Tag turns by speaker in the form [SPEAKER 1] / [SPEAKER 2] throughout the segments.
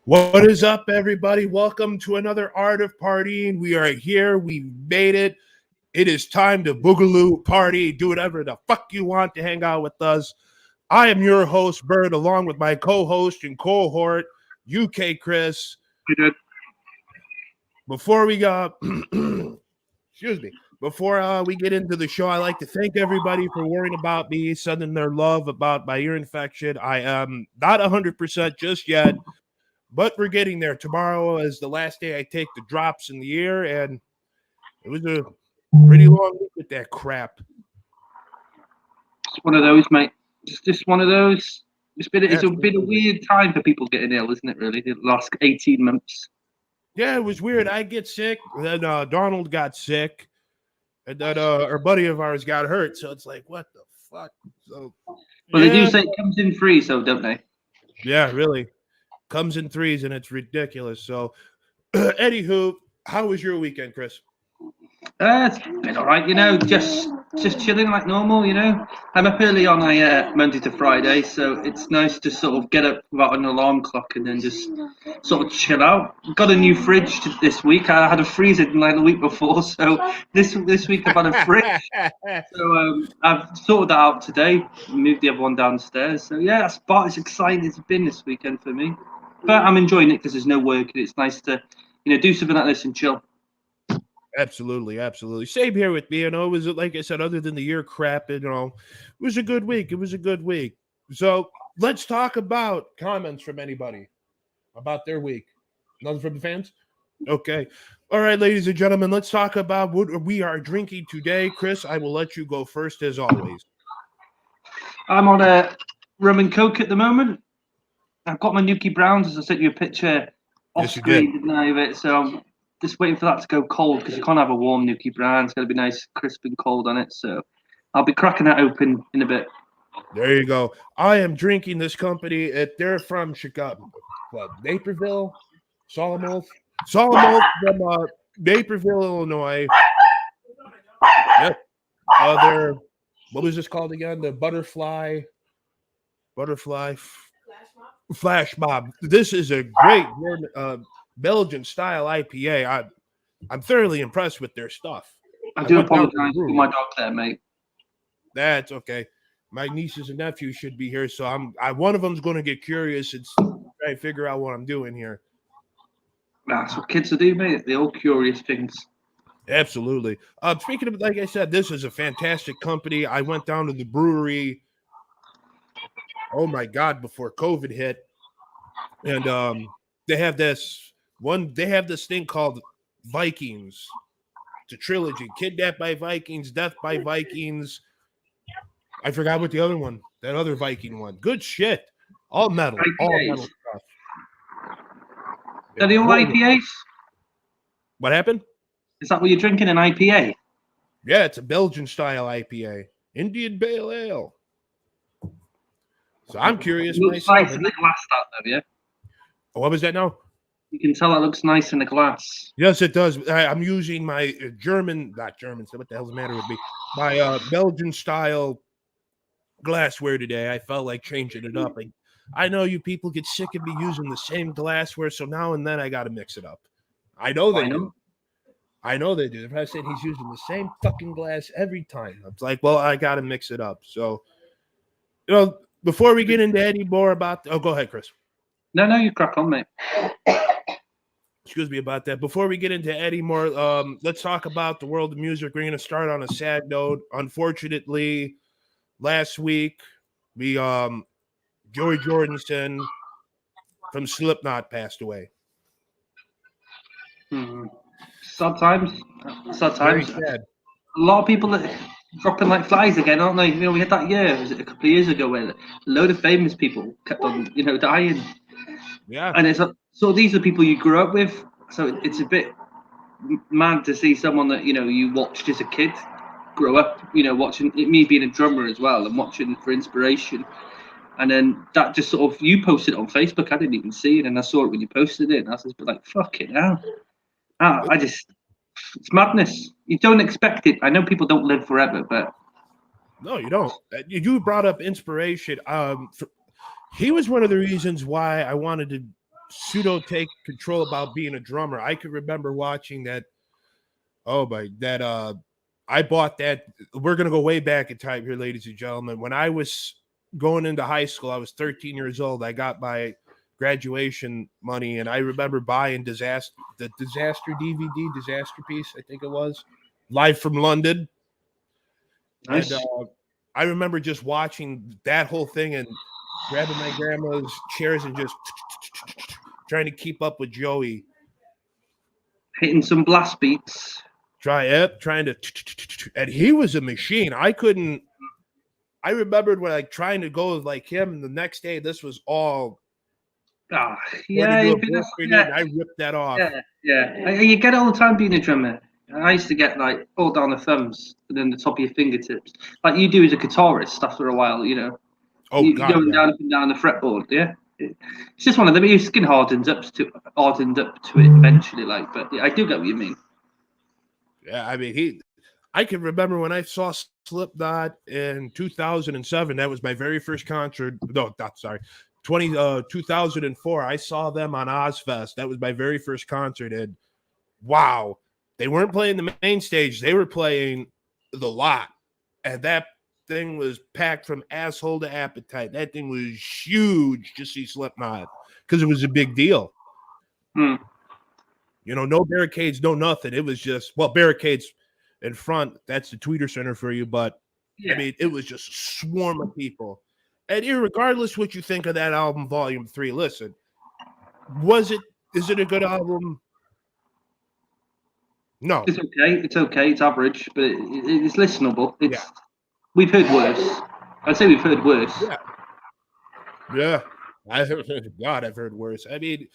[SPEAKER 1] What is up, everybody? Welcome to another Art of Partying. We are here. We made it. It is time to boogaloo, party, do whatever the fuck you want to hang out with us. I am your host, Bird, along with my co-host and cohort, UK Chris.
[SPEAKER 2] We did.
[SPEAKER 1] Before we go, excuse me. Before we get into the show, I like to thank everybody for worrying about me, sending their love about my ear infection. I am not 100% just yet. But we're getting there. Tomorrow is the last day I take the drops in the ear, and it was a pretty long week with that crap.
[SPEAKER 2] It's one of those, mate. It's just one of those. It's been a
[SPEAKER 1] Absolutely.
[SPEAKER 2] weird time for people getting ill, isn't it? Really, the last 18 months.
[SPEAKER 1] Yeah, it was weird. I get sick, then Donald got sick, and then our buddy of ours got hurt. So it's like, what the fuck? So,
[SPEAKER 2] Well, they do say it comes in free, so don't they?
[SPEAKER 1] Yeah, really. Comes in threes, and it's ridiculous. So, anywho, how was your weekend, Chris?
[SPEAKER 2] It's been all right, just chilling like normal, I'm up early on a Monday to Friday, so it's nice to sort of get up without an alarm clock and then just sort of chill out. Got a new fridge this week. I had a freezer like the week before, so this week I've had a fridge. So I've sorted that out today, moved the other one downstairs. So yeah, that's about as exciting as it's been this weekend for me. But I'm enjoying it because there's no work and it's nice to, do something like this and chill.
[SPEAKER 1] Absolutely, absolutely. Same here with me. It was like I said, other than the year crap, it was a good week. It was a good week. So let's talk about comments from anybody about their week. Nothing from the fans? Okay. All right, ladies and gentlemen, let's talk about what we are drinking today. Chris, I will let you go first as always.
[SPEAKER 2] I'm on a rum and coke at the moment. I've got my Nuki Browns, as I sent you a picture off
[SPEAKER 1] Yes, you
[SPEAKER 2] screen,
[SPEAKER 1] did.
[SPEAKER 2] didn't I, of it? So I'm just waiting for that to go cold because you can't have a warm Nuki Brown. It's got to be nice, crisp and cold on it. So I'll be cracking that open in a bit.
[SPEAKER 1] There you go. I am drinking this company. They're from Chicago, Naperville, Solomon from Naperville, Illinois. Yep. They're what was this called again? The butterfly flash mob. This is a great Belgian style IPA. I'm thoroughly impressed with their stuff.
[SPEAKER 2] I do apologize for my dog there, mate.
[SPEAKER 1] That's okay. My nieces and nephews should be here, so one of them's going to get curious and try to figure out what I'm doing here.
[SPEAKER 2] That's what kids do, mate. They're all curious things.
[SPEAKER 1] Absolutely. Speaking of, like I said, this is a fantastic company. I went down to the brewery. Oh my God! Before COVID hit, and they have this one. They have this thing called Vikings. It's a trilogy: Kidnapped by Vikings, Death by Vikings. I forgot what the other one. That other Viking one. Good shit. All metal.
[SPEAKER 2] IPAs.
[SPEAKER 1] All metal stuff.
[SPEAKER 2] Are they all IPAs?
[SPEAKER 1] What happened?
[SPEAKER 2] Is that what you're drinking, an IPA?
[SPEAKER 1] Yeah, it's a Belgian style IPA. Indian Pale Ale. So I'm curious
[SPEAKER 2] Looks
[SPEAKER 1] myself.
[SPEAKER 2] nice in the glass, that though, yeah?
[SPEAKER 1] What was that now?
[SPEAKER 2] You can tell that looks nice in the glass.
[SPEAKER 1] Yes, it does. I'm using my not German, so what the hell's the matter with me? My Belgian style glassware today. I felt like changing it up. I know you people get sick of me using the same glassware, so now and then I got to mix it up. I know they do. I know they do. If I said he's using the same fucking glass every time, it's like, well, I got to mix it up. So, before we get into any more about, go ahead, Chris.
[SPEAKER 2] No, you crack on, mate.
[SPEAKER 1] Excuse me about that. Before we get into any more, let's talk about the world of music. We're going to start on a sad note. Unfortunately, last week, Joey Jordison from Slipknot passed away.
[SPEAKER 2] Sad times.
[SPEAKER 1] Very sad.
[SPEAKER 2] A lot of people are dropping like flies again, aren't they? We had that year, was it a couple of years ago, where a load of famous people kept on, dying.
[SPEAKER 1] Yeah.
[SPEAKER 2] And it's so these are people you grew up with. So it's a bit mad to see someone that you watched as a kid grow up. Watching me being a drummer as well and watching for inspiration. And then that just sort of, you posted it on Facebook. I didn't even see it, and I saw it when you posted it. And I was just like, "Fucking hell!" It's madness. You don't expect it. I know people don't live forever, but
[SPEAKER 1] no, you don't. You brought up inspiration. He was one of the reasons why I wanted to pseudo take control about being a drummer. I could remember watching that. Oh my, that I bought that. We're gonna go way back in time here, ladies and gentlemen. When I was going into high school, I was 13 years old. I got my graduation money, and I remember buying the Disaster DVD, Disaster Piece, I think it was, live from London.
[SPEAKER 2] Nice.
[SPEAKER 1] And I remember just watching that whole thing and grabbing my grandma's chairs and just trying to keep up with Joey.
[SPEAKER 2] Hitting some blast beats.
[SPEAKER 1] Trying to, and he was a machine. I remembered when like trying to go like him, and the next day this was all.
[SPEAKER 2] Yeah,
[SPEAKER 1] and I ripped that off.
[SPEAKER 2] Yeah. You get it all the time being a drummer. I used to get like all down the thumbs and then the top of your fingertips, like you do as a guitarist after a while. You know,
[SPEAKER 1] you're
[SPEAKER 2] going down up and down the fretboard. Yeah, it's just one of them. Your skin hardened up to it eventually. Like, but yeah, I do get what you mean.
[SPEAKER 1] Yeah, I mean I can remember when I saw Slipknot in 2007. That was my very first concert. No, sorry. 2004. I saw them on Ozfest. That was my very first concert, and wow, they weren't playing the main stage. They were playing the lot, and that thing was packed from asshole to appetite. That thing was huge to see Slipknot because it was a big deal. You know, no barricades, no nothing. It was just, well, barricades in front. That's the Tweeter Center for you. But, yeah. I mean, it was just a swarm of people. And irregardless what you think of that album, Volume 3, listen, is it a good album? No.
[SPEAKER 2] It's okay. It's average, but it's listenable. We've heard worse. I'd say we've heard worse.
[SPEAKER 1] Yeah. I've heard worse. I mean,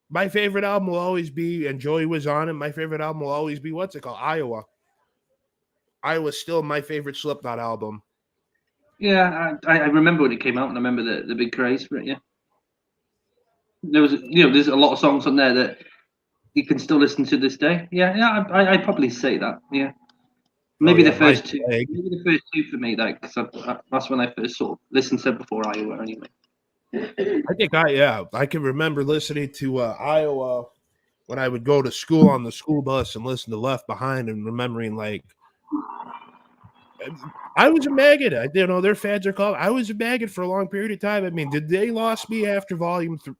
[SPEAKER 1] my favorite album will always be, and Joey was on it, my favorite album will always be, what's it called? Iowa. Iowa's still my favorite Slipknot album.
[SPEAKER 2] Yeah, I remember when it came out, and I remember the big craze for it, yeah. There's a lot of songs on there that you can still listen to this day. Yeah, I'd probably say that, yeah. Maybe the first two. Maybe the first two for me, because that's when I first sort of listened to it before Iowa, anyway.
[SPEAKER 1] I think I can remember listening to Iowa when I would go to school on the school bus and listen to Left Behind, and remembering like I was a maggot. Their fans are called. I was a maggot for a long period of time. I mean, did they lost me after Volume 3?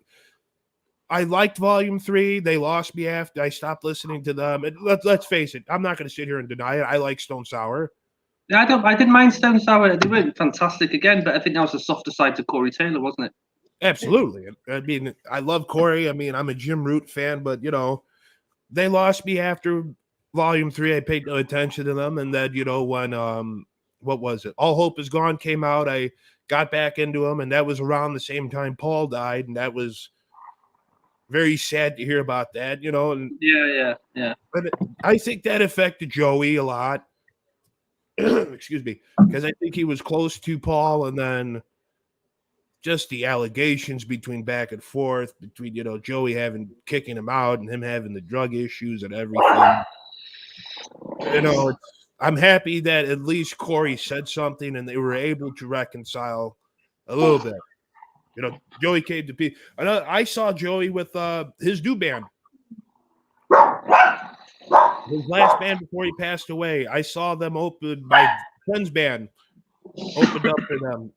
[SPEAKER 1] I liked Volume 3. They lost me after I stopped listening to them. And let's face it, I'm not going to sit here and deny it. I like Stone Sour.
[SPEAKER 2] Yeah, I didn't mind Stone Sour. They weren't fantastic again, but I think that was the softer side to Corey Taylor, wasn't it?
[SPEAKER 1] Absolutely. I mean, I love Corey. I mean, I'm a Jim Root fan, but they lost me after Volume 3. I paid no attention to them, and then when what was it? All Hope Is Gone came out. I got back into them, and that was around the same time Paul died, and that was very sad to hear about that. And
[SPEAKER 2] yeah.
[SPEAKER 1] But I think that affected Joey a lot. Excuse me, because I think he was close to Paul, and then just the allegations between back and forth between Joey kicking him out and him having the drug issues and everything. I'm happy that at least Corey said something and they were able to reconcile a little bit. Joey came to be. I saw Joey with his new band. His last band before he passed away. I saw them open. My friend's band opened up for them.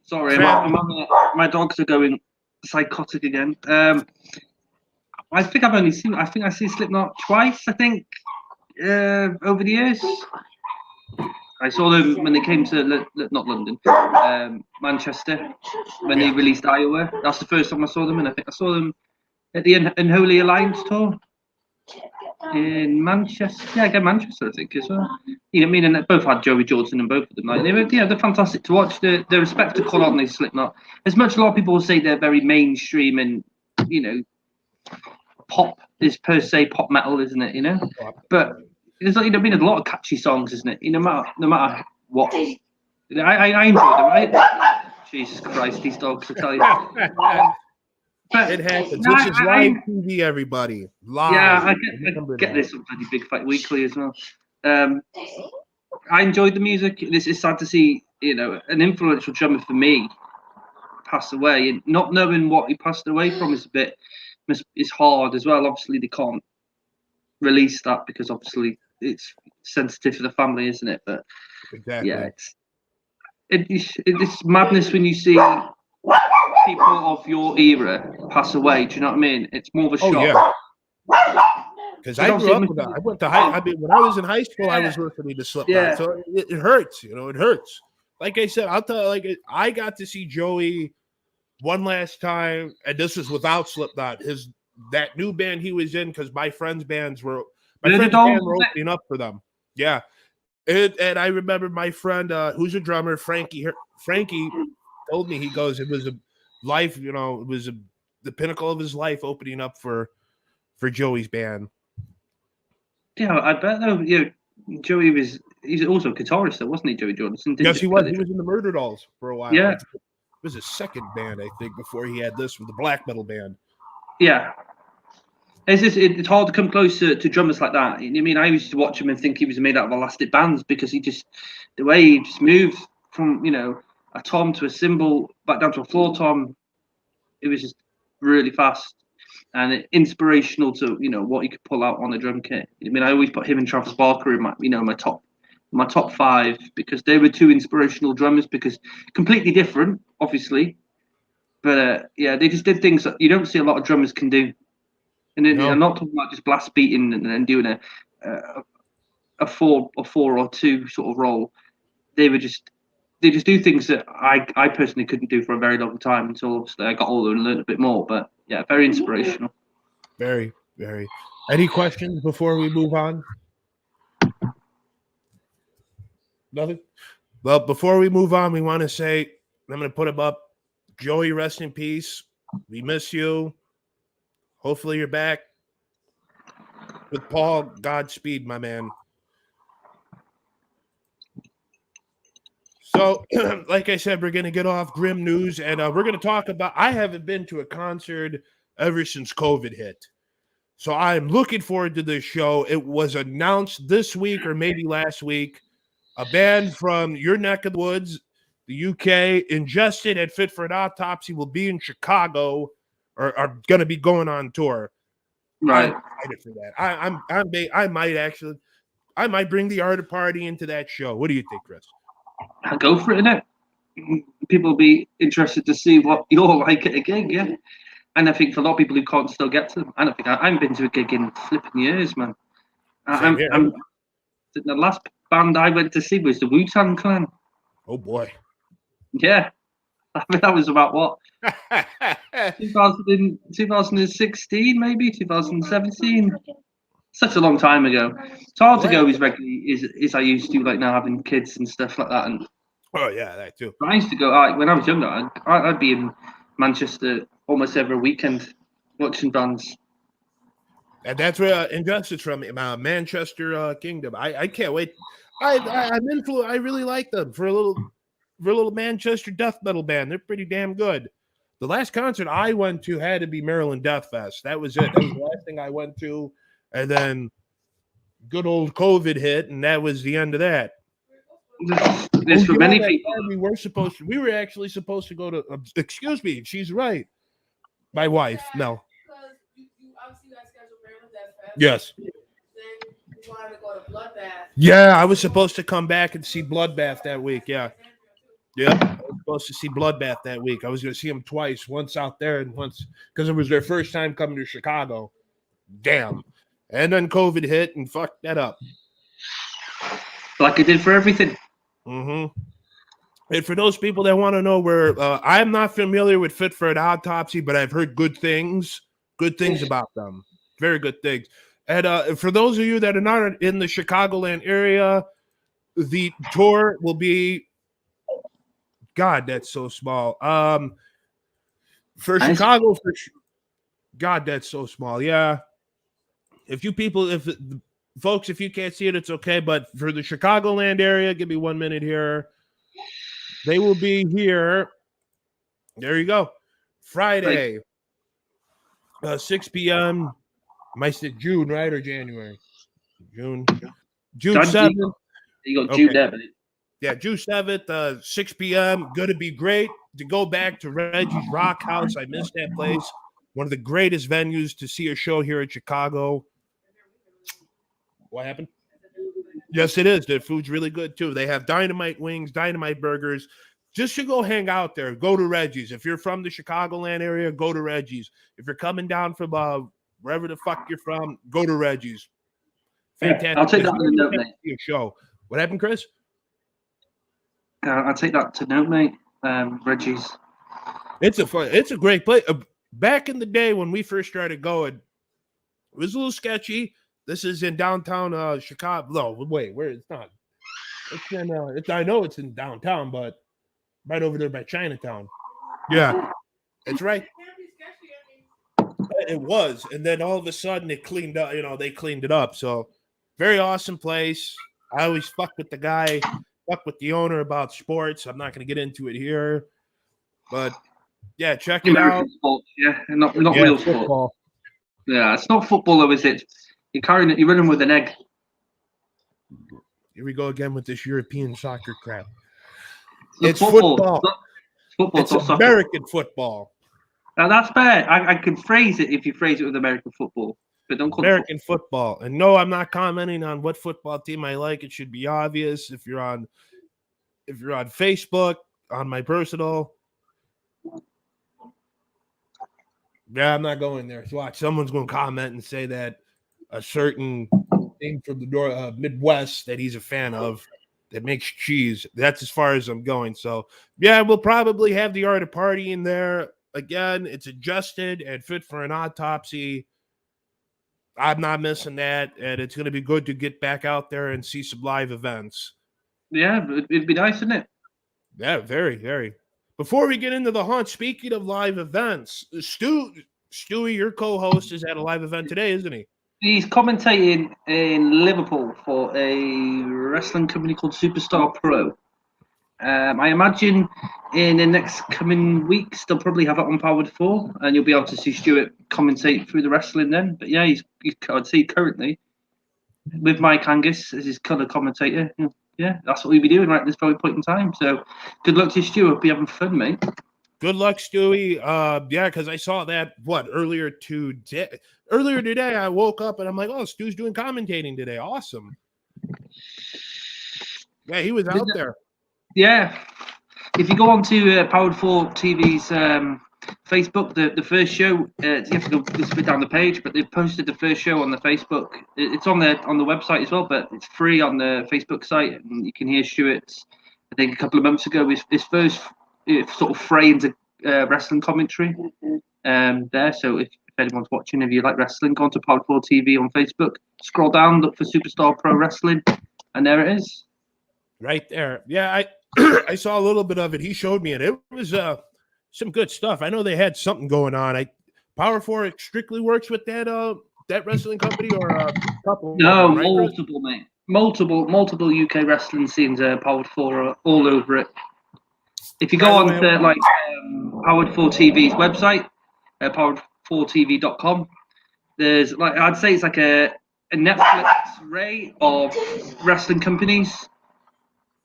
[SPEAKER 2] Sorry, my dogs are going psychotic again. I think I see Slipknot twice. I think over the years. I saw them when they came to not London, Manchester, when they released Iowa. That's the first time I saw them, and I think I saw them at the Unholy Alliance tour in Manchester. Yeah, again Manchester, I think as well. And they both had Joey Jordison and both of them. Like they're fantastic to watch. The spectacle on these Slipknot. As much as a lot of people will say they're very mainstream and pop is per se pop metal, isn't it? But there's a lot of catchy songs, isn't it? No matter what. I enjoy them, right? Jesus Christ, these dogs, I tell you.
[SPEAKER 1] But it happens. This is live TV, everybody. Live.
[SPEAKER 2] Yeah, I get this on Bloody Big Fight Weekly as well. I enjoyed the music. This is sad to see, an influential drummer for me pass away, and not knowing what he passed away from is hard as well. Obviously, they can't release that because obviously it's sensitive for the family, isn't it? But
[SPEAKER 1] Exactly.
[SPEAKER 2] yeah, it's madness when you see people of your era pass away. Do you know what I mean? It's more of a shock.
[SPEAKER 1] Yeah. Because I grew up with that. I went to high. I mean, when I was in high school, I was listening to Slipknot.
[SPEAKER 2] Yeah.
[SPEAKER 1] So it hurts. It hurts. Like I said, I'll tell you, like I got to see Joey one last time, and this is without Slipknot. That new band he was in, because my friends' band were opening up for them. Yeah. And I remember my friend, who's a drummer, Frankie told me, he goes, it was a life, it was the pinnacle of his life opening up for Joey's band.
[SPEAKER 2] Yeah, I bet though. Joey he's also a guitarist, though, wasn't he, Joey Jordison?
[SPEAKER 1] Yes, he was. He was in the Murder Dolls for a while.
[SPEAKER 2] Yeah.
[SPEAKER 1] It was his second band, I think, before he had this with the black metal band.
[SPEAKER 2] Yeah. It's hard to come close to drummers like that. I mean, I used to watch him and think he was made out of elastic bands because the way he just moved from, a tom to a cymbal back down to a floor tom, it was just really fast and inspirational to, what he could pull out on a drum kit. I mean, I always put him and Travis Barker in my top 5 because they were 2 inspirational drummers, because completely different, obviously. But they just did things that you don't see a lot of drummers can do. And then I'm not talking about just blast beating and then doing a 4 or 2 sort of roll. They just do things that I personally couldn't do for a very long time until obviously I got older and learned a bit more. But yeah, very inspirational.
[SPEAKER 1] Very, very. Any questions before we move on? Nothing? Well, before we move on, we want to say, I'm going to put him up. Joey, rest in peace. We miss you. Hopefully you're back. With Paul, Godspeed, my man. So, like I said, we're going to get off grim news, and we're going to talk about, I haven't been to a concert ever since COVID hit. So I'm looking forward to this show. It was announced this week or maybe last week. A band from your neck of the woods, the UK, Ingested and Fit for an Autopsy, will be in Chicago, or are going to be going on tour.
[SPEAKER 2] Right.
[SPEAKER 1] I'm excited for that. I might bring the Art Party into that show. What do you think, Chris?
[SPEAKER 2] I'll go for it, innit? People will be interested to see what you're like at a gig, yeah. And I think for a lot of people who can't still get to them, I don't think I haven't been to a gig in flipping years, man. The last band I went to see was the Wu-Tang Clan.
[SPEAKER 1] Oh boy.
[SPEAKER 2] Yeah. I mean, that was about what? 2016, maybe 2017. Such a long time ago. It's hard to go as regularly as I used to, like now having kids and stuff like that. And
[SPEAKER 1] oh yeah, that too.
[SPEAKER 2] I used to go when I was younger. I'd be in Manchester almost every weekend watching bands.
[SPEAKER 1] And that's where Injustice from Manchester Kingdom. I can't wait. I'm into. I really like them for a little Manchester death metal band. They're pretty damn good. The last concert I went to had to be Maryland Death Fest. That was it. That was the last thing I went to. And then good old COVID hit, and that was the end of that.
[SPEAKER 2] There's for many people.
[SPEAKER 1] We were actually supposed to go to, excuse me, she's right. My wife, Mel. Yes.
[SPEAKER 3] Then you wanted to go to Bloodbath.
[SPEAKER 1] Yeah, I was supposed to come back and see Bloodbath that week. Yeah. Yep. I was supposed to see Bloodbath that week. I was going to see them twice, once out there and once, because it was their first time coming to Chicago. Damn. And then COVID hit and fucked that up.
[SPEAKER 2] Like it did for everything.
[SPEAKER 1] Mm-hmm. And for those people that want to know where, I'm not familiar with Fit for an Autopsy, but I've heard good things about them. Very good things. And for those of you that are not in the Chicagoland area, the tour will be, God, that's so small. For Chicago, God, that's so small. Yeah. If you can't see it, it's okay. But for the Chicagoland area, give me 1 minute here. They will be here. There you go. Friday, 6 p.m. I said June, right? Or January? June 7th.
[SPEAKER 2] You got June there, but
[SPEAKER 1] yeah, June 7th, 6 p.m. Going to be great. to go back to Reggie's Rock House. I missed that place. One of the greatest venues to see a show here in Chicago. What happened? Yes, it is. The food's really good too. They have dynamite wings, dynamite burgers. Just to go hang out there, go to Reggie's. If you're from the Chicagoland area, go to Reggie's. If you're coming down from wherever the fuck you're from, go to Reggie's. Fantastic.
[SPEAKER 2] I'll take that to note, mate.
[SPEAKER 1] Show. What happened, Chris?
[SPEAKER 2] I'll take that to note, mate. Reggie's.
[SPEAKER 1] It's a great place. Back in the day when we first started going, it was a little sketchy. This is in downtown Chicago. No, wait, where it's not. It's in. I know it's in downtown, but right over there by Chinatown. Yeah, it's right. It was, and then all of a sudden it cleaned up. They cleaned it up. So, very awesome place. I always fuck with the guy, fuck with the owner about sports. I'm not going to get into it here, but yeah, check it out.
[SPEAKER 2] Sports, yeah, not real football. Yeah, it's not football though, is it? You're carrying it. You're running with an egg.
[SPEAKER 1] Here we go again with this European soccer crap.
[SPEAKER 2] It's
[SPEAKER 1] football.
[SPEAKER 2] It's
[SPEAKER 1] American football.
[SPEAKER 2] Now that's fair. I could phrase it if you phrase it with American football, but don't call
[SPEAKER 1] American football. And no, I'm not commenting on what football team I like. It should be obvious. If you're on Facebook, on my personal. Yeah, I'm not going there. So watch, someone's going to comment and say that a certain thing from the Midwest that he's a fan of that makes cheese. That's as far as I'm going. So yeah, we'll probably have the Art of Party in there. Again, it's adjusted and fit for an autopsy. I'm not missing that, and it's going to be good to get back out there and see some live events.
[SPEAKER 2] Yeah, it'd be nice, wouldn't it?
[SPEAKER 1] Yeah, very, very. Before we get into the hunt, speaking of live events, Stewie, your co-host, is at a live event today, isn't he?
[SPEAKER 2] He's commentating in Liverpool for a wrestling company called Superstar Pro. I imagine in the next coming weeks they'll probably have it on Powered 4, and you'll be able to see Stuart commentate through the wrestling then. But yeah, I'd say currently with Mike Angus as his colour commentator. Yeah, that's what we'll be doing right at this very point in time. So good luck to you, Stuart. Be having fun, mate.
[SPEAKER 1] Good luck, Stewie. Yeah, because I saw that earlier today. Earlier today, I woke up and I'm like, oh, Stu's doing commentating today. Awesome. Yeah, he was out there.
[SPEAKER 2] Yeah. If you go on to Powered 4 TV's Facebook, the first show, you have to go this bit down the page, but they've posted the first show on the Facebook. It's on the website as well, but it's free on the Facebook site, and you can hear Stuart's, I think a couple of months ago, his first sort of fray into wrestling commentary there. So if anyone's watching, if you like wrestling, go on to Powered 4 TV on Facebook, scroll down, look for Superstar Pro Wrestling, and there it is.
[SPEAKER 1] Right there. Yeah, I saw a little bit of it. He showed me it. It was some good stuff. I know they had something going on. Power 4 strictly works with that wrestling company, or a couple?
[SPEAKER 2] No, right, multiple, mate. Multiple UK wrestling scenes. Powered 4 are all over it. If you go on to Powered 4 TV's website, powered4tv.com, there's I'd say it's like a Netflix array of wrestling companies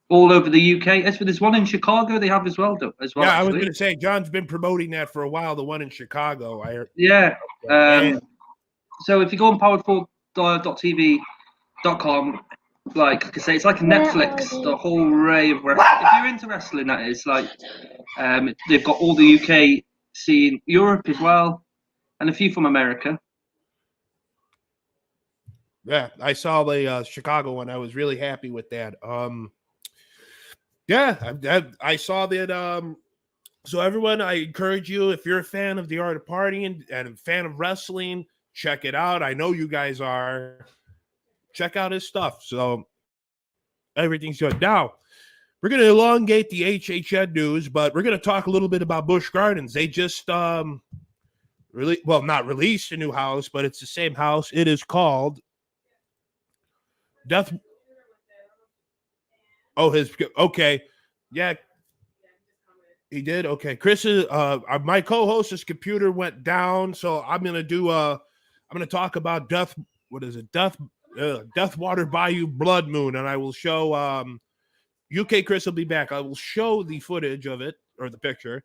[SPEAKER 2] all over the UK. As for this one in Chicago, they have as well.
[SPEAKER 1] Yeah,
[SPEAKER 2] actually.
[SPEAKER 1] I was going to say, John's been promoting that for a while, the one in Chicago. I heard.
[SPEAKER 2] Yeah. So if you go on powered4.tv.com, like I say, it's like a Netflix, the whole array of wrestling. If you're into wrestling, that is, they've got all the UK scene, Europe as well, and a few from America.
[SPEAKER 1] Yeah, I saw the Chicago one. I was really happy with that. Yeah, I saw that. So everyone, I encourage you, if you're a fan of the Art of Partying and a fan of wrestling, check it out. I know you guys are. Check out his stuff. So everything's good. Now, we're going to elongate the HHN news, but we're going to talk a little bit about Busch Gardens. They just not released a new house, but it's the same house. It is called Death. Oh, okay. Yeah. He did. Okay. Chris is my co-host's computer went down, so I'm going to talk about Death. What is it? Deathwater Bayou Blood Moon, and I will show UK Chris will be back. I will show the footage of it, or the picture.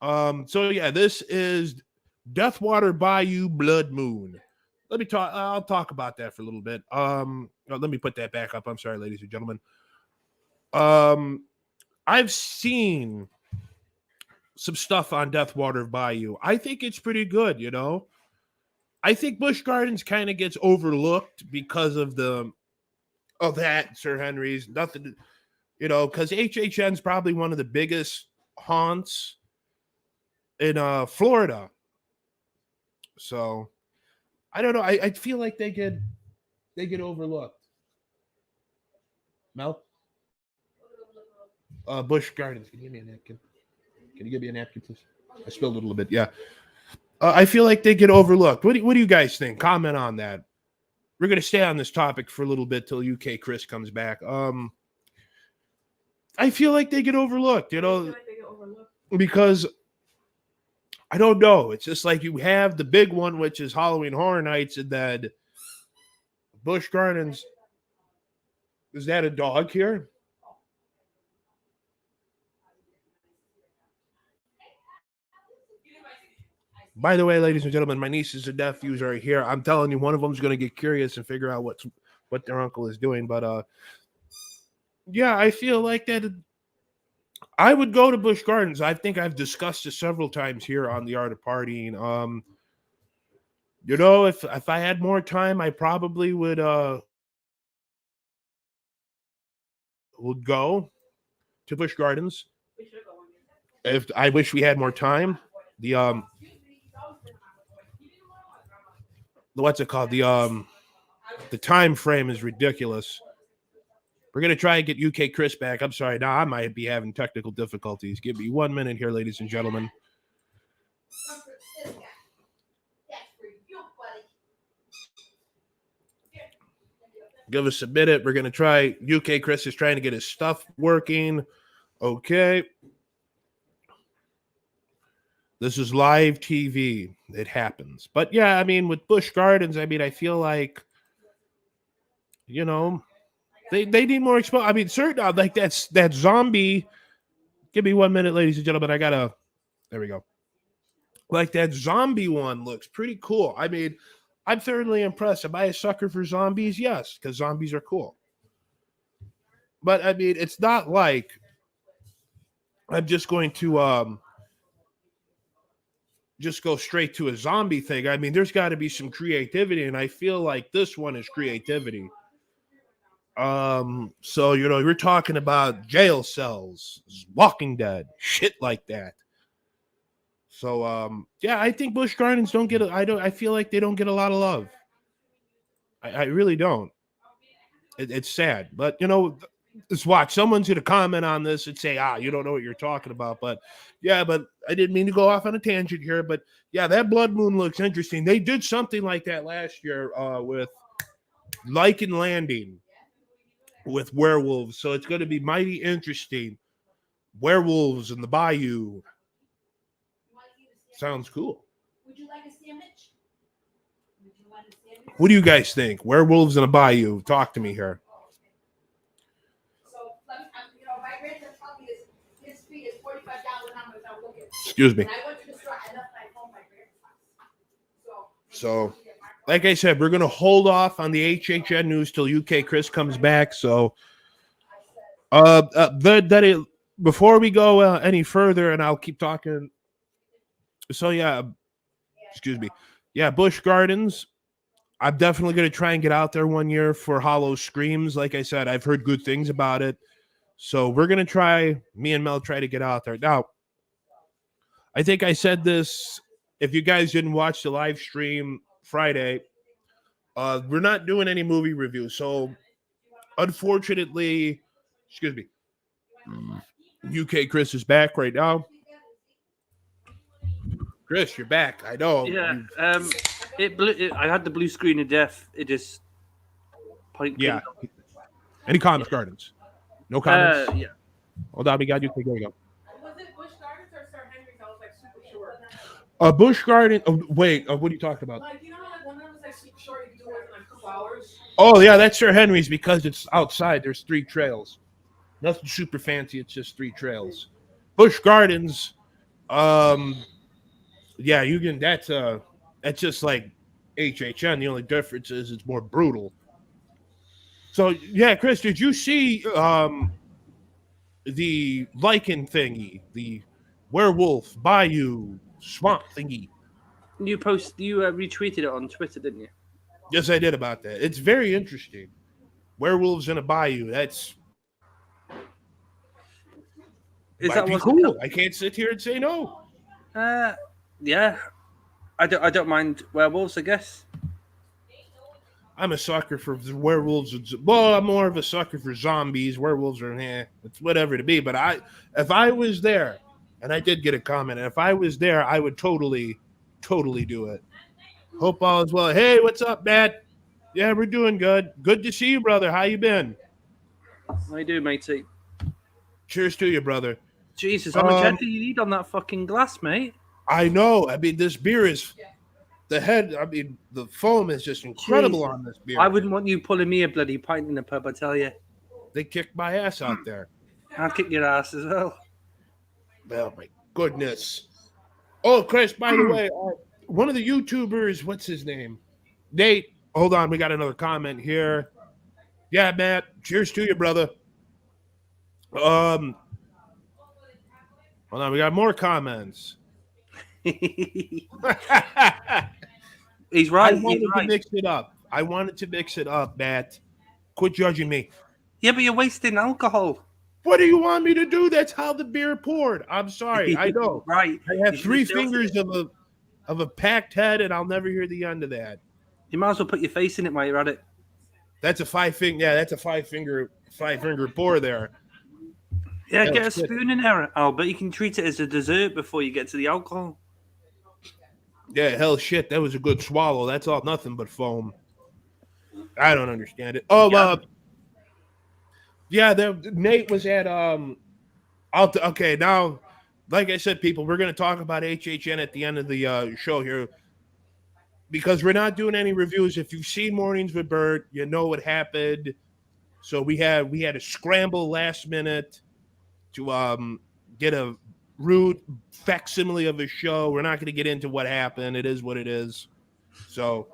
[SPEAKER 1] So yeah, this is Deathwater Bayou Blood Moon. Let me talk. I'll talk about that for a little bit. Let me put that back up. I'm sorry, ladies and gentlemen. I've seen some stuff on Deathwater Bayou. I think it's pretty good. You know, I think Busch Gardens kind of gets overlooked because of that Sir Henry's nothing. You know, because HHN's probably one of the biggest haunts in Florida. So I don't know. I feel like they get overlooked. Mel? Busch Gardens. Can you give me a napkin? Can you give me a napkin, please? I spilled a little bit. Yeah. I feel like they get overlooked. What do you guys think? Comment on that. We're gonna stay on this topic for a little bit till UK Chris comes back. I feel like they get overlooked, you know, because I don't know. It's just like you have the big one, which is Halloween Horror Nights, and then Busch Gardens. Is that a dog here? By the way, ladies and gentlemen, my nieces and nephews are here. I'm telling you, one of them is going to get curious and figure out what their uncle is doing. But yeah, I feel like that I would go to Busch Gardens. I think I've discussed this several times here on The Art of Partying. You know, if I had more time, I probably would go to Busch Gardens. If I wish we had more time. What's it called? The time frame is ridiculous. We're gonna try and get UK Chris back. I'm sorry, now I might be having technical difficulties. Give me 1 minute here, ladies and gentlemen. Give us a minute. We're gonna try. UK Chris is trying to get his stuff working. Okay. This is live TV. It happens. But yeah, I mean, with Busch Gardens, I mean, I feel like, you know, they need more exposure. I mean, certain like that zombie. Give me 1 minute, ladies and gentlemen. There we go. Like that zombie one looks pretty cool. I mean, I'm thoroughly impressed. Am I a sucker for zombies? Yes, because zombies are cool. But I mean, it's not like I'm just going to just go straight to a zombie thing. I mean, there's got to be some creativity, and I feel like this one is creativity. So you know, we're talking about jail cells, Walking Dead, shit like that. So yeah, I think Busch Gardens don't get I feel like they don't get a lot of love. I really don't. It's sad, but you know, let's watch. Someone's gonna comment on this and say, you don't know what you're talking about. But yeah, but I didn't mean to go off on a tangent here. But yeah, that Blood Moon looks interesting. They did something like that last year with Lycan Landing with werewolves. So it's gonna be mighty interesting. Werewolves in the bayou. Sounds cool.
[SPEAKER 3] Would you like a sandwich?
[SPEAKER 1] What do you guys think? Werewolves in a bayou. Talk to me here.
[SPEAKER 3] So, you know, my grandson told me his fee is $45 an hour without looking.
[SPEAKER 1] Excuse me.
[SPEAKER 3] And I went to the store and left my phone my grandson.
[SPEAKER 1] So, like I said, we're going to hold off on the HHN news till UK Chris comes back. So, before we go any further, and I'll keep talking. So, yeah, excuse me. Yeah, Busch Gardens. I'm definitely going to try and get out there one year for Hollow Screams. Like I said, I've heard good things about it. So we're going to try, me and Mel try to get out there. Now, I think I said this, if you guys didn't watch the live stream Friday, we're not doing any movie reviews. So unfortunately, excuse me, UK Chris is back right now. Chris, you're back. I know.
[SPEAKER 2] Yeah. I had the blue screen of death. It just
[SPEAKER 1] yeah. Any comments, Gardens? No comments.
[SPEAKER 2] Yeah.
[SPEAKER 1] Hold on, we got you. There we go.
[SPEAKER 3] Was it Busch Gardens or Sir Henry's? I was like super short.
[SPEAKER 1] Busch Garden. Oh, wait. What are you talking about?
[SPEAKER 3] Like, you know, like one of them was like super short. You can do it in like 2 hours.
[SPEAKER 1] Oh yeah, that's Sir Henry's because it's outside. There's 3 trails. Nothing super fancy. It's just 3 trails. Busch Gardens. Yeah, you can. That's just like HHN. The only difference is it's more brutal. So yeah, Chris, did you see the lichen thingy, the werewolf bayou swamp thingy?
[SPEAKER 2] You retweeted it on Twitter, didn't you?
[SPEAKER 1] Yes, I did about that. It's very interesting. Werewolves in a bayou. That's might be cool. I can't sit here and say no.
[SPEAKER 2] Yeah. I don't mind werewolves, I guess.
[SPEAKER 1] I'm a sucker for werewolves. Well, I'm more of a sucker for zombies. Werewolves are, it's whatever to be. But if I was there, and I did get a comment, and if I was there, I would totally do it. Hope all is well. Hey, what's up, Matt? Yeah, we're doing good. Good to see you, brother. How you been?
[SPEAKER 2] How you doing, matey?
[SPEAKER 1] Cheers to you, brother.
[SPEAKER 2] Jesus, how much head do you need on that fucking glass, mate?
[SPEAKER 1] I know. I mean, this beer is the foam is just incredible on this beer.
[SPEAKER 2] I wouldn't want you pulling me a bloody pint in the pub, I tell you.
[SPEAKER 1] They kicked my ass out there.
[SPEAKER 2] I'll kick your ass as well.
[SPEAKER 1] Oh, my goodness. Oh, Chris, by the way, one of the YouTubers, what's his name? Nate. Hold on, we got another comment here. Yeah, Matt. Cheers to you, brother. Hold on, we got more comments.
[SPEAKER 2] He's right.
[SPEAKER 1] I wanted to mix it up, Matt. Quit judging me.
[SPEAKER 2] Yeah, but you're wasting alcohol.
[SPEAKER 1] What do you want me to do? That's how the beer poured. I'm sorry. I know.
[SPEAKER 2] Right.
[SPEAKER 1] I have 3 fingers of a packed head, and I'll never hear the end of that.
[SPEAKER 2] You might as well put your face in it while you're at it.
[SPEAKER 1] That's a 5 finger. Yeah, that's a 5 finger pour there.
[SPEAKER 2] Yeah, get a spoon in there, Albert. You can treat it as a dessert before you get to the alcohol.
[SPEAKER 1] Yeah, hell shit. That was a good swallow. That's all nothing but foam. I don't understand it. Oh, yeah. Nate was at okay, now, like I said, people, we're going to talk about HHN at the end of the show here because we're not doing any reviews. If you've seen Mornings with Bert, you know what happened. So we had to scramble last minute to get a rude facsimile of a show. We're not going to get into what happened. It is what it is. So,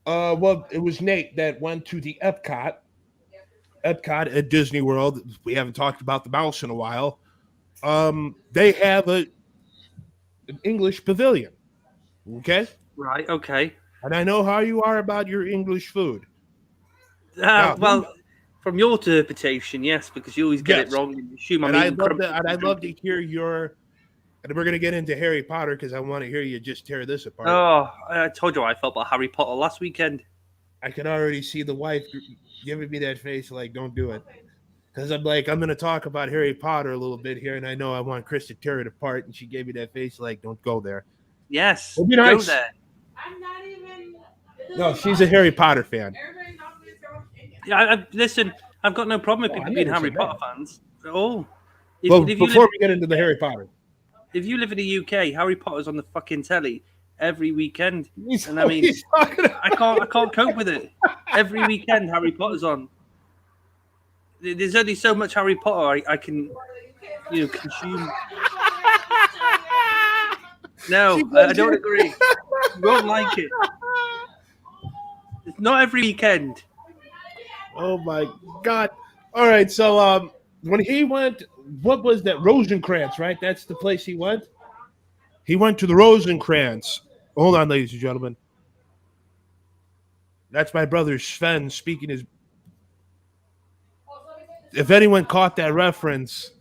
[SPEAKER 1] well, it was Nate that went to the Epcot at Disney World. We haven't talked about the mouse in a while. They have an English pavilion. Okay.
[SPEAKER 2] Right. Okay.
[SPEAKER 1] And I know how you are about your English food.
[SPEAKER 2] Well, from your interpretation, yes, because you always get it wrong. And assume
[SPEAKER 1] I'd love to hear your. And we're going to get into Harry Potter because I want to hear you just tear this apart.
[SPEAKER 2] Oh, I told you how I felt about Harry Potter last weekend.
[SPEAKER 1] I can already see the wife giving me that face like, don't do it. Because I'm going to talk about Harry Potter a little bit here, and I know I want Chris to tear it apart, and she gave me that face like, don't go there.
[SPEAKER 2] Yes,
[SPEAKER 1] go there.
[SPEAKER 3] I'm not even.
[SPEAKER 1] No, she's a Harry Potter fan.
[SPEAKER 2] Yeah, listen, I've got no problem with people being Harry Potter fans at all.
[SPEAKER 1] Before we get into the Harry Potter.
[SPEAKER 2] If you live in the UK, Harry Potter's on the fucking telly every weekend. And I mean, I can't cope with it. Every weekend, Harry Potter's on. There's only so much Harry Potter I can, consume. No, I don't agree. You won't like it. It's not every weekend.
[SPEAKER 1] Oh my God! All right, so when he went, what was that? Rosencrantz, right? That's the place he went. He went to the Rosencrantz. Hold on, ladies and gentlemen. That's my brother Sven speaking his. If anyone caught that reference,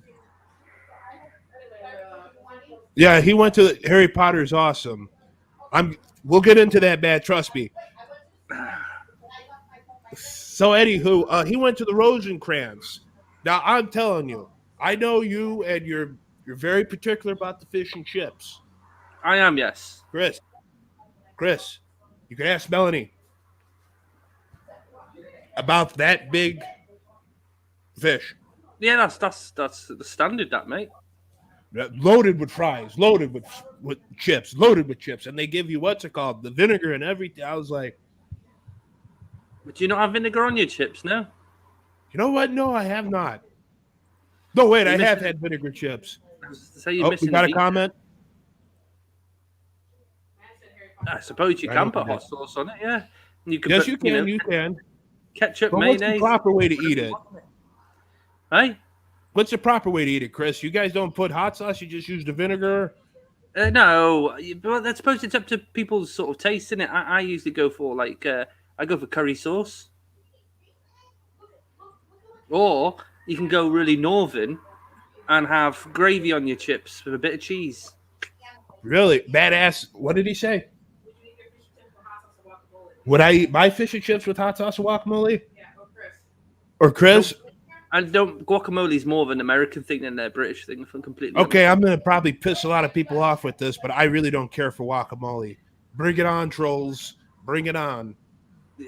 [SPEAKER 1] yeah, he went to Harry Potter's awesome. We'll get into that, Matt. Trust me. So, anywho, he went to the Rosencrantz. Now, I'm telling you, I know you, and you're very particular about the fish and chips.
[SPEAKER 2] I am, yes.
[SPEAKER 1] Chris, you can ask Melanie about that big fish.
[SPEAKER 2] Yeah, that's the standard, that, mate.
[SPEAKER 1] Loaded with fries, loaded with chips, and they give you the vinegar and everything. I was like,
[SPEAKER 2] but do you not have vinegar on your chips, no?
[SPEAKER 1] You know what? No, I have not. No, wait,
[SPEAKER 2] You're
[SPEAKER 1] I have
[SPEAKER 2] missing-
[SPEAKER 1] had vinegar chips.
[SPEAKER 2] I was to say you're
[SPEAKER 1] Oh, we
[SPEAKER 2] missing
[SPEAKER 1] got a
[SPEAKER 2] beat.
[SPEAKER 1] comment.
[SPEAKER 2] I suppose you
[SPEAKER 1] I
[SPEAKER 2] can
[SPEAKER 1] don't
[SPEAKER 2] put
[SPEAKER 1] think
[SPEAKER 2] hot sauce on it, yeah. And you can
[SPEAKER 1] Yes,
[SPEAKER 2] put,
[SPEAKER 1] you can.
[SPEAKER 2] know,
[SPEAKER 1] You can.
[SPEAKER 2] ketchup,
[SPEAKER 1] But what's the
[SPEAKER 2] mayonnaise.
[SPEAKER 1] proper way to eat it?
[SPEAKER 2] Hey?
[SPEAKER 1] What's the proper way to eat it, Chris? You guys don't put hot sauce. You just use the vinegar.
[SPEAKER 2] No, but I suppose it's up to people's sort of taste, isn't it? I usually go for I go for curry sauce, or you can go really northern and have gravy on your chips with a bit of cheese.
[SPEAKER 1] Really badass. What did he say? Would I eat my fish and chips with hot sauce and guacamole? Or Chris?
[SPEAKER 2] And guacamole is more of an American thing than a British thing. If I'm completely
[SPEAKER 1] Okay, I'm gonna probably piss a lot of people off with this, but I really don't care for guacamole. Bring it on, trolls. Bring it on.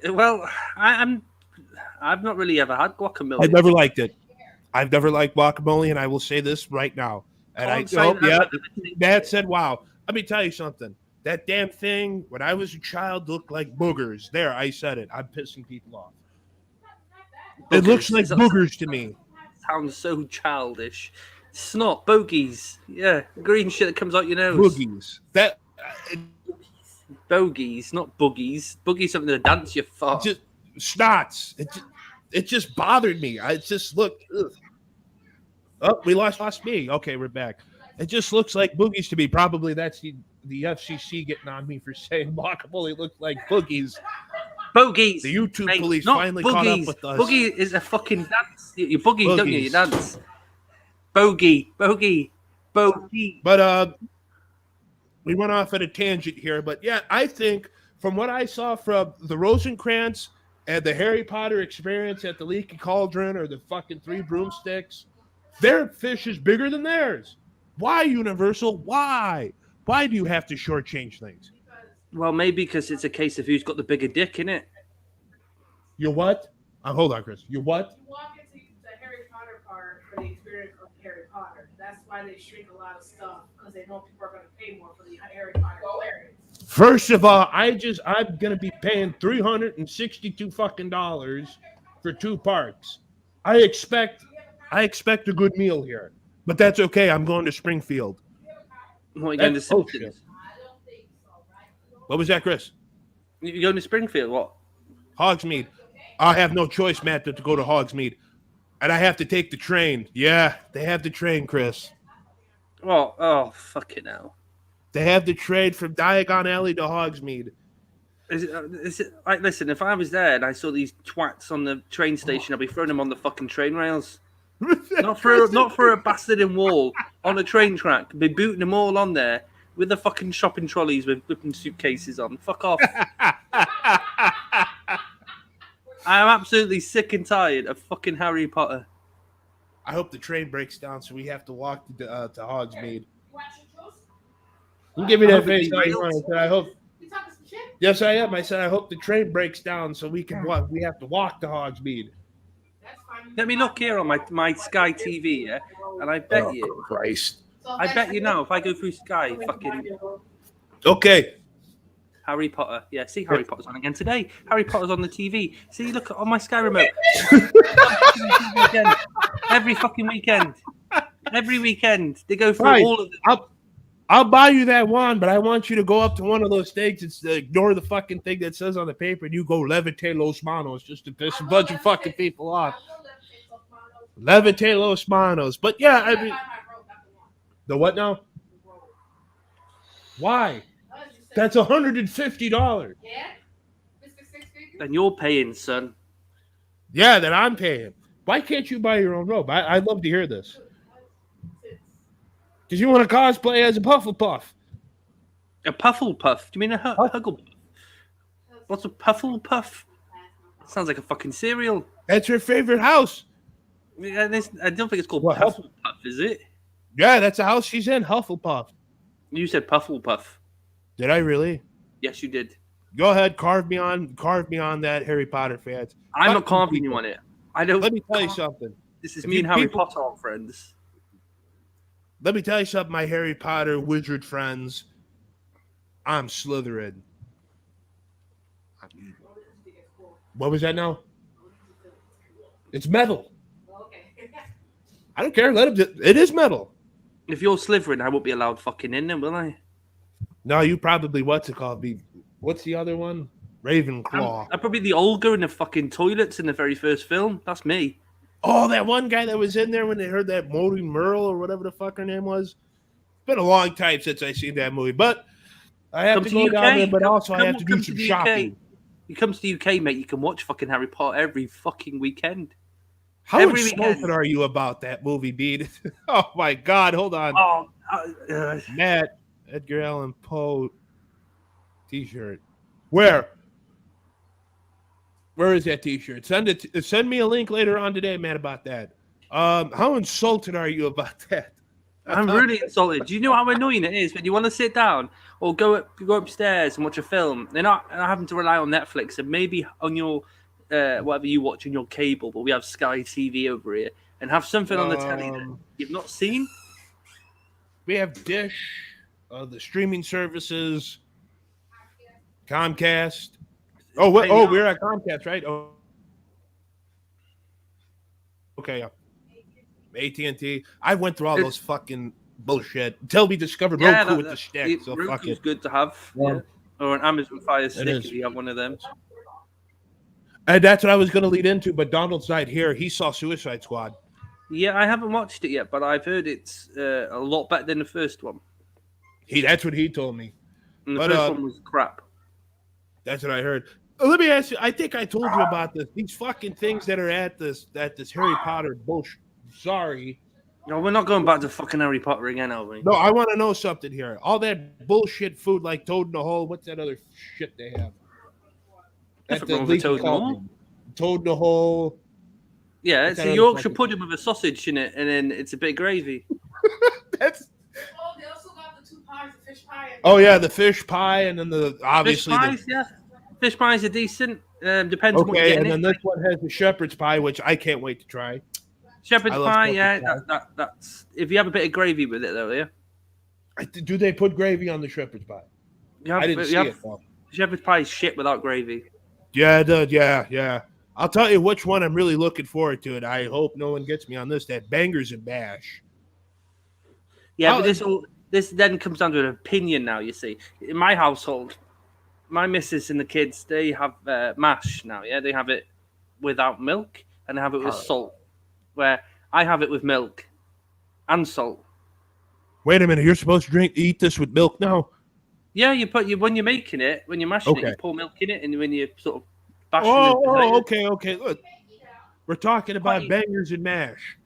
[SPEAKER 2] honest. Well, I've not really ever had guacamole.
[SPEAKER 1] I've never liked it. I've never liked guacamole, and I will say this right now. And I hope, yeah, Dad said, "Wow." Let me tell you something. That damn thing, when I was a child, looked like boogers. There, I said it. I'm pissing people off. It looks like boogers to me.
[SPEAKER 2] Sounds so childish. Snot, bogies. Yeah, green shit that comes out your nose.
[SPEAKER 1] Boogies. That
[SPEAKER 2] Bogies, not boogies. Boogies something to dance you fuck.
[SPEAKER 1] just snots. It just bothered me. I just look. Ugh. Oh, we lost me. Okay, we're back. It just looks like boogies to me. Probably that's the FCC getting on me for saying guacamole looks like boogies.
[SPEAKER 2] Bogies.
[SPEAKER 1] The YouTube
[SPEAKER 2] mate,
[SPEAKER 1] police
[SPEAKER 2] not
[SPEAKER 1] finally
[SPEAKER 2] boogies.
[SPEAKER 1] caught up with us.
[SPEAKER 2] Boogie is a fucking dance. You boogie, don't you? You
[SPEAKER 1] Boogies.
[SPEAKER 2] dance. Bogey.
[SPEAKER 1] But we went off at a tangent here. But yeah, I think from what I saw from the Rosencrantz and the Harry Potter experience at the Leaky Cauldron or the fucking Three Broomsticks, their fish is bigger than theirs. Why, Universal? Why? Why do you have to shortchange things?
[SPEAKER 2] Well, maybe because it's a case of who's got the bigger dick in it.
[SPEAKER 1] You what? Hold on, Chris. You what?
[SPEAKER 3] You walk into the Harry Potter part for the experience of Harry Potter. That's why they shrink a lot of stuff because they know people are going to pay more for the Harry Potter experience.
[SPEAKER 1] First of all, I'm gonna be paying $362 fucking dollars for 2 parks. I expect a good meal here, but that's okay. I'm going to Springfield.
[SPEAKER 2] What are you going to
[SPEAKER 1] That's bullshit.
[SPEAKER 2] Simpsons?
[SPEAKER 1] What was that, Chris?
[SPEAKER 2] You going to Springfield? What?
[SPEAKER 1] Hogsmeade. I have no choice, Matt, but to go to Hogsmeade, and I have to take the train. Yeah, they have the train, Chris.
[SPEAKER 2] Well, oh fucking hell!
[SPEAKER 1] They have the train from Diagon Alley to Hogsmeade.
[SPEAKER 2] Is it like? Listen, if I was there and I saw these twats on the train station, I'd be throwing them on the fucking train rails. Not for a bastard wall on a train track. Be booting them all on there with the fucking shopping trolleys with flipping suitcases on. Fuck off. I am absolutely sick and tired of fucking Harry Potter.
[SPEAKER 1] I hope the train breaks down so we have to walk to Hogsmeade. You give me
[SPEAKER 2] I
[SPEAKER 1] that
[SPEAKER 2] hope it
[SPEAKER 1] face.
[SPEAKER 2] derails.
[SPEAKER 1] I said, I hope.
[SPEAKER 3] You talking some shit?
[SPEAKER 1] Yes, I am. I said, I hope the train breaks down so we can walk. We have to walk to Hogsmeade.
[SPEAKER 3] That's fine.
[SPEAKER 2] Let me look here on my Sky TV, yeah? And I bet you,
[SPEAKER 1] Christ.
[SPEAKER 2] I bet you now, if I go through Sky, fucking
[SPEAKER 1] Okay.
[SPEAKER 2] Harry Potter. Yeah, see, Harry Potter's on again today. Harry Potter's on the TV. See, look on my Sky remote. Every fucking weekend. Every weekend. They go through
[SPEAKER 1] Right.
[SPEAKER 2] all of them.
[SPEAKER 1] I'll buy you that one, but I want you to go up to one of those things. It's ignore the fucking thing that says on the paper, and you go Levite Los Manos just to piss a bunch of fucking people off. Levite Los Manos. But yeah, I mean, the what now? Why? That's $150.
[SPEAKER 3] Yeah? Mr. Six Figures?
[SPEAKER 2] And you're paying, son.
[SPEAKER 1] Yeah, that I'm paying. Why can't you buy your own robe? I'd love to hear this. Because you want to cosplay as a Pufflepuff.
[SPEAKER 2] A Pufflepuff? Do you mean a Hugglepuff? What's a Pufflepuff? Sounds like a fucking cereal.
[SPEAKER 1] That's her favorite house.
[SPEAKER 2] I don't think it's called
[SPEAKER 1] What,
[SPEAKER 2] Pufflepuff, is it?
[SPEAKER 1] Yeah, that's the house she's in, Hufflepuff.
[SPEAKER 2] You said Pufflepuff.
[SPEAKER 1] Did I really?
[SPEAKER 2] Yes, you did.
[SPEAKER 1] Go ahead, carve me on that, Harry Potter fans.
[SPEAKER 2] I'm not
[SPEAKER 1] Fuck
[SPEAKER 2] carving
[SPEAKER 1] people.
[SPEAKER 2] you on it. I don't.
[SPEAKER 1] Let me tell you something.
[SPEAKER 2] This is
[SPEAKER 1] If
[SPEAKER 2] me
[SPEAKER 1] you
[SPEAKER 2] and Harry
[SPEAKER 1] people-
[SPEAKER 2] Potter are friends.
[SPEAKER 1] Let me tell you something, my Harry Potter wizard friends. I'm Slytherin. What was that now? It's metal.
[SPEAKER 3] Okay.
[SPEAKER 1] I don't care. Let him. It is metal.
[SPEAKER 2] If you're Slytherin, I won't be allowed fucking in them, will I?
[SPEAKER 1] No, you probably what's it called? What's the other one? Ravenclaw.
[SPEAKER 2] I'm probably the Olga in the fucking toilets in the very first film. That's me.
[SPEAKER 1] Oh, that one guy that was in there when they heard that Maureen Merle or whatever the fuck her name was. It's been a long time since I seen that movie, but I have to go down there. But also, I have to do some shopping.
[SPEAKER 2] You come to the UK, mate. You can watch fucking Harry Potter every fucking weekend.
[SPEAKER 1] How insulted are you about that movie, Bede? Oh my God! Hold on.
[SPEAKER 2] Oh,
[SPEAKER 1] Matt, Edgar Allan Poe T-shirt. Where? Where is that T-shirt? Send me a link later on today, man, about that. How insulted are you about that?
[SPEAKER 2] I'm really insulted. Do you know how annoying it is when you want to sit down or go upstairs and watch a film? They're not having to rely on Netflix and maybe on your whatever you watch on your cable, but we have Sky TV over here and have something on the telly that you've not seen.
[SPEAKER 1] We have Dish, the streaming services, Comcast. Oh, what? Oh, we're at Comcast, right? Oh, okay. AT&T. I went through all those fucking bullshit until we discovered Roku with the stick. So fuck it.
[SPEAKER 2] Good to have, yeah. Or an Amazon Fire Stick if you have one of them.
[SPEAKER 1] And that's what I was going to lead into, but Donald's not here. He saw Suicide Squad.
[SPEAKER 2] Yeah, I haven't watched it yet, but I've heard it's a lot better than the first one.
[SPEAKER 1] That's what he told me.
[SPEAKER 2] And the first one was crap.
[SPEAKER 1] That's what I heard. Let me ask you. I think I told you about this. These fucking things that are at this Harry Potter bullshit. Sorry.
[SPEAKER 2] No, we're not going back to fucking Harry Potter again, are we?
[SPEAKER 1] No, I want to know something here. All that bullshit food like Toad in the Hole. What's that other shit they have?
[SPEAKER 2] Toad in the Hole.
[SPEAKER 1] Toad in the Hole.
[SPEAKER 2] Yeah, it's a Yorkshire pudding with a sausage in it, and then it's a bit of gravy.
[SPEAKER 1] That's.
[SPEAKER 3] Oh, they also got the 2 pies, the fish pie.
[SPEAKER 1] Oh yeah, the fish pie, and then the obviously
[SPEAKER 2] fish pies. Yeah, fish pies are decent. Depends on what you're getting.
[SPEAKER 1] And then this one has the shepherd's pie, which I can't wait to try.
[SPEAKER 2] Shepherd's pie, yeah. That's if you have a bit of gravy with it, though, yeah.
[SPEAKER 1] Do they put gravy on the shepherd's pie? I didn't see it. Though.
[SPEAKER 2] Shepherd's pie is shit without gravy.
[SPEAKER 1] Yeah, it does. Yeah. I'll tell you which one I'm really looking forward to, and I hope no one gets me on this. That Bangers and Bash.
[SPEAKER 2] Yeah, but this then comes down to an opinion now. You see, in my household, my missus and the kids, they have mash now. Yeah, they have it without milk and they have it with salt. Where I have it with milk and salt.
[SPEAKER 1] Wait a minute, you're supposed to eat this with milk now?
[SPEAKER 2] Yeah, when you're making it, when you're mashing it, you pour milk in it, and when you sort of bash it.
[SPEAKER 1] Okay. Look, we're talking about Bangers and Mash,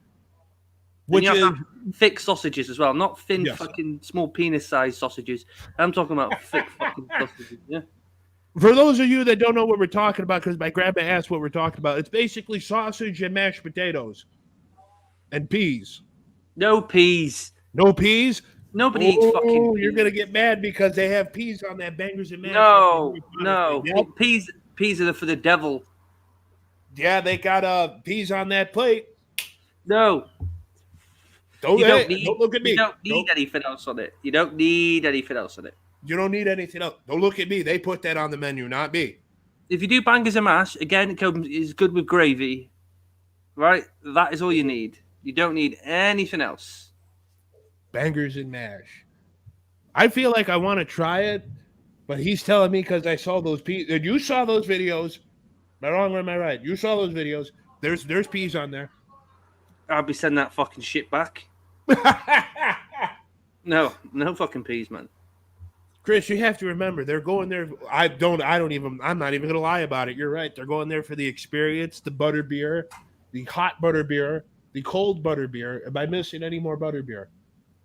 [SPEAKER 1] which is
[SPEAKER 2] thick sausages as well, not thin fucking small penis-sized sausages. I'm talking about thick fucking sausages. Yeah.
[SPEAKER 1] For those of you that don't know what we're talking about, because my grandma asked what we're talking about, it's basically sausage and mashed potatoes and peas.
[SPEAKER 2] No peas.
[SPEAKER 1] No peas?
[SPEAKER 2] Nobody eats fucking peas.
[SPEAKER 1] You're going to get mad because they have peas on that Bangers and Mash.
[SPEAKER 2] No. Yep. Peas are for the devil.
[SPEAKER 1] Yeah, they got peas on that plate.
[SPEAKER 2] No.
[SPEAKER 1] Don't look at me.
[SPEAKER 2] You don't need anything else on it. You don't need anything else on it.
[SPEAKER 1] You don't need anything else. Don't look at me. They put that on the menu, not me.
[SPEAKER 2] If you do Bangers and Mash, again, it's good with gravy. Right? That is all you need. You don't need anything else.
[SPEAKER 1] Bangers and Mash. I feel like I want to try it, but he's telling me because I saw those peas. And you saw those videos. Am I wrong or am I right? You saw those videos. There's peas on there.
[SPEAKER 2] I'll be sending that fucking shit back. No fucking peas, man.
[SPEAKER 1] Chris, you have to remember they're going there. I'm not even gonna lie about it. You're right. They're going there for the experience, the butter beer, the hot butter beer, the cold butter beer. Am I missing any more butter beer?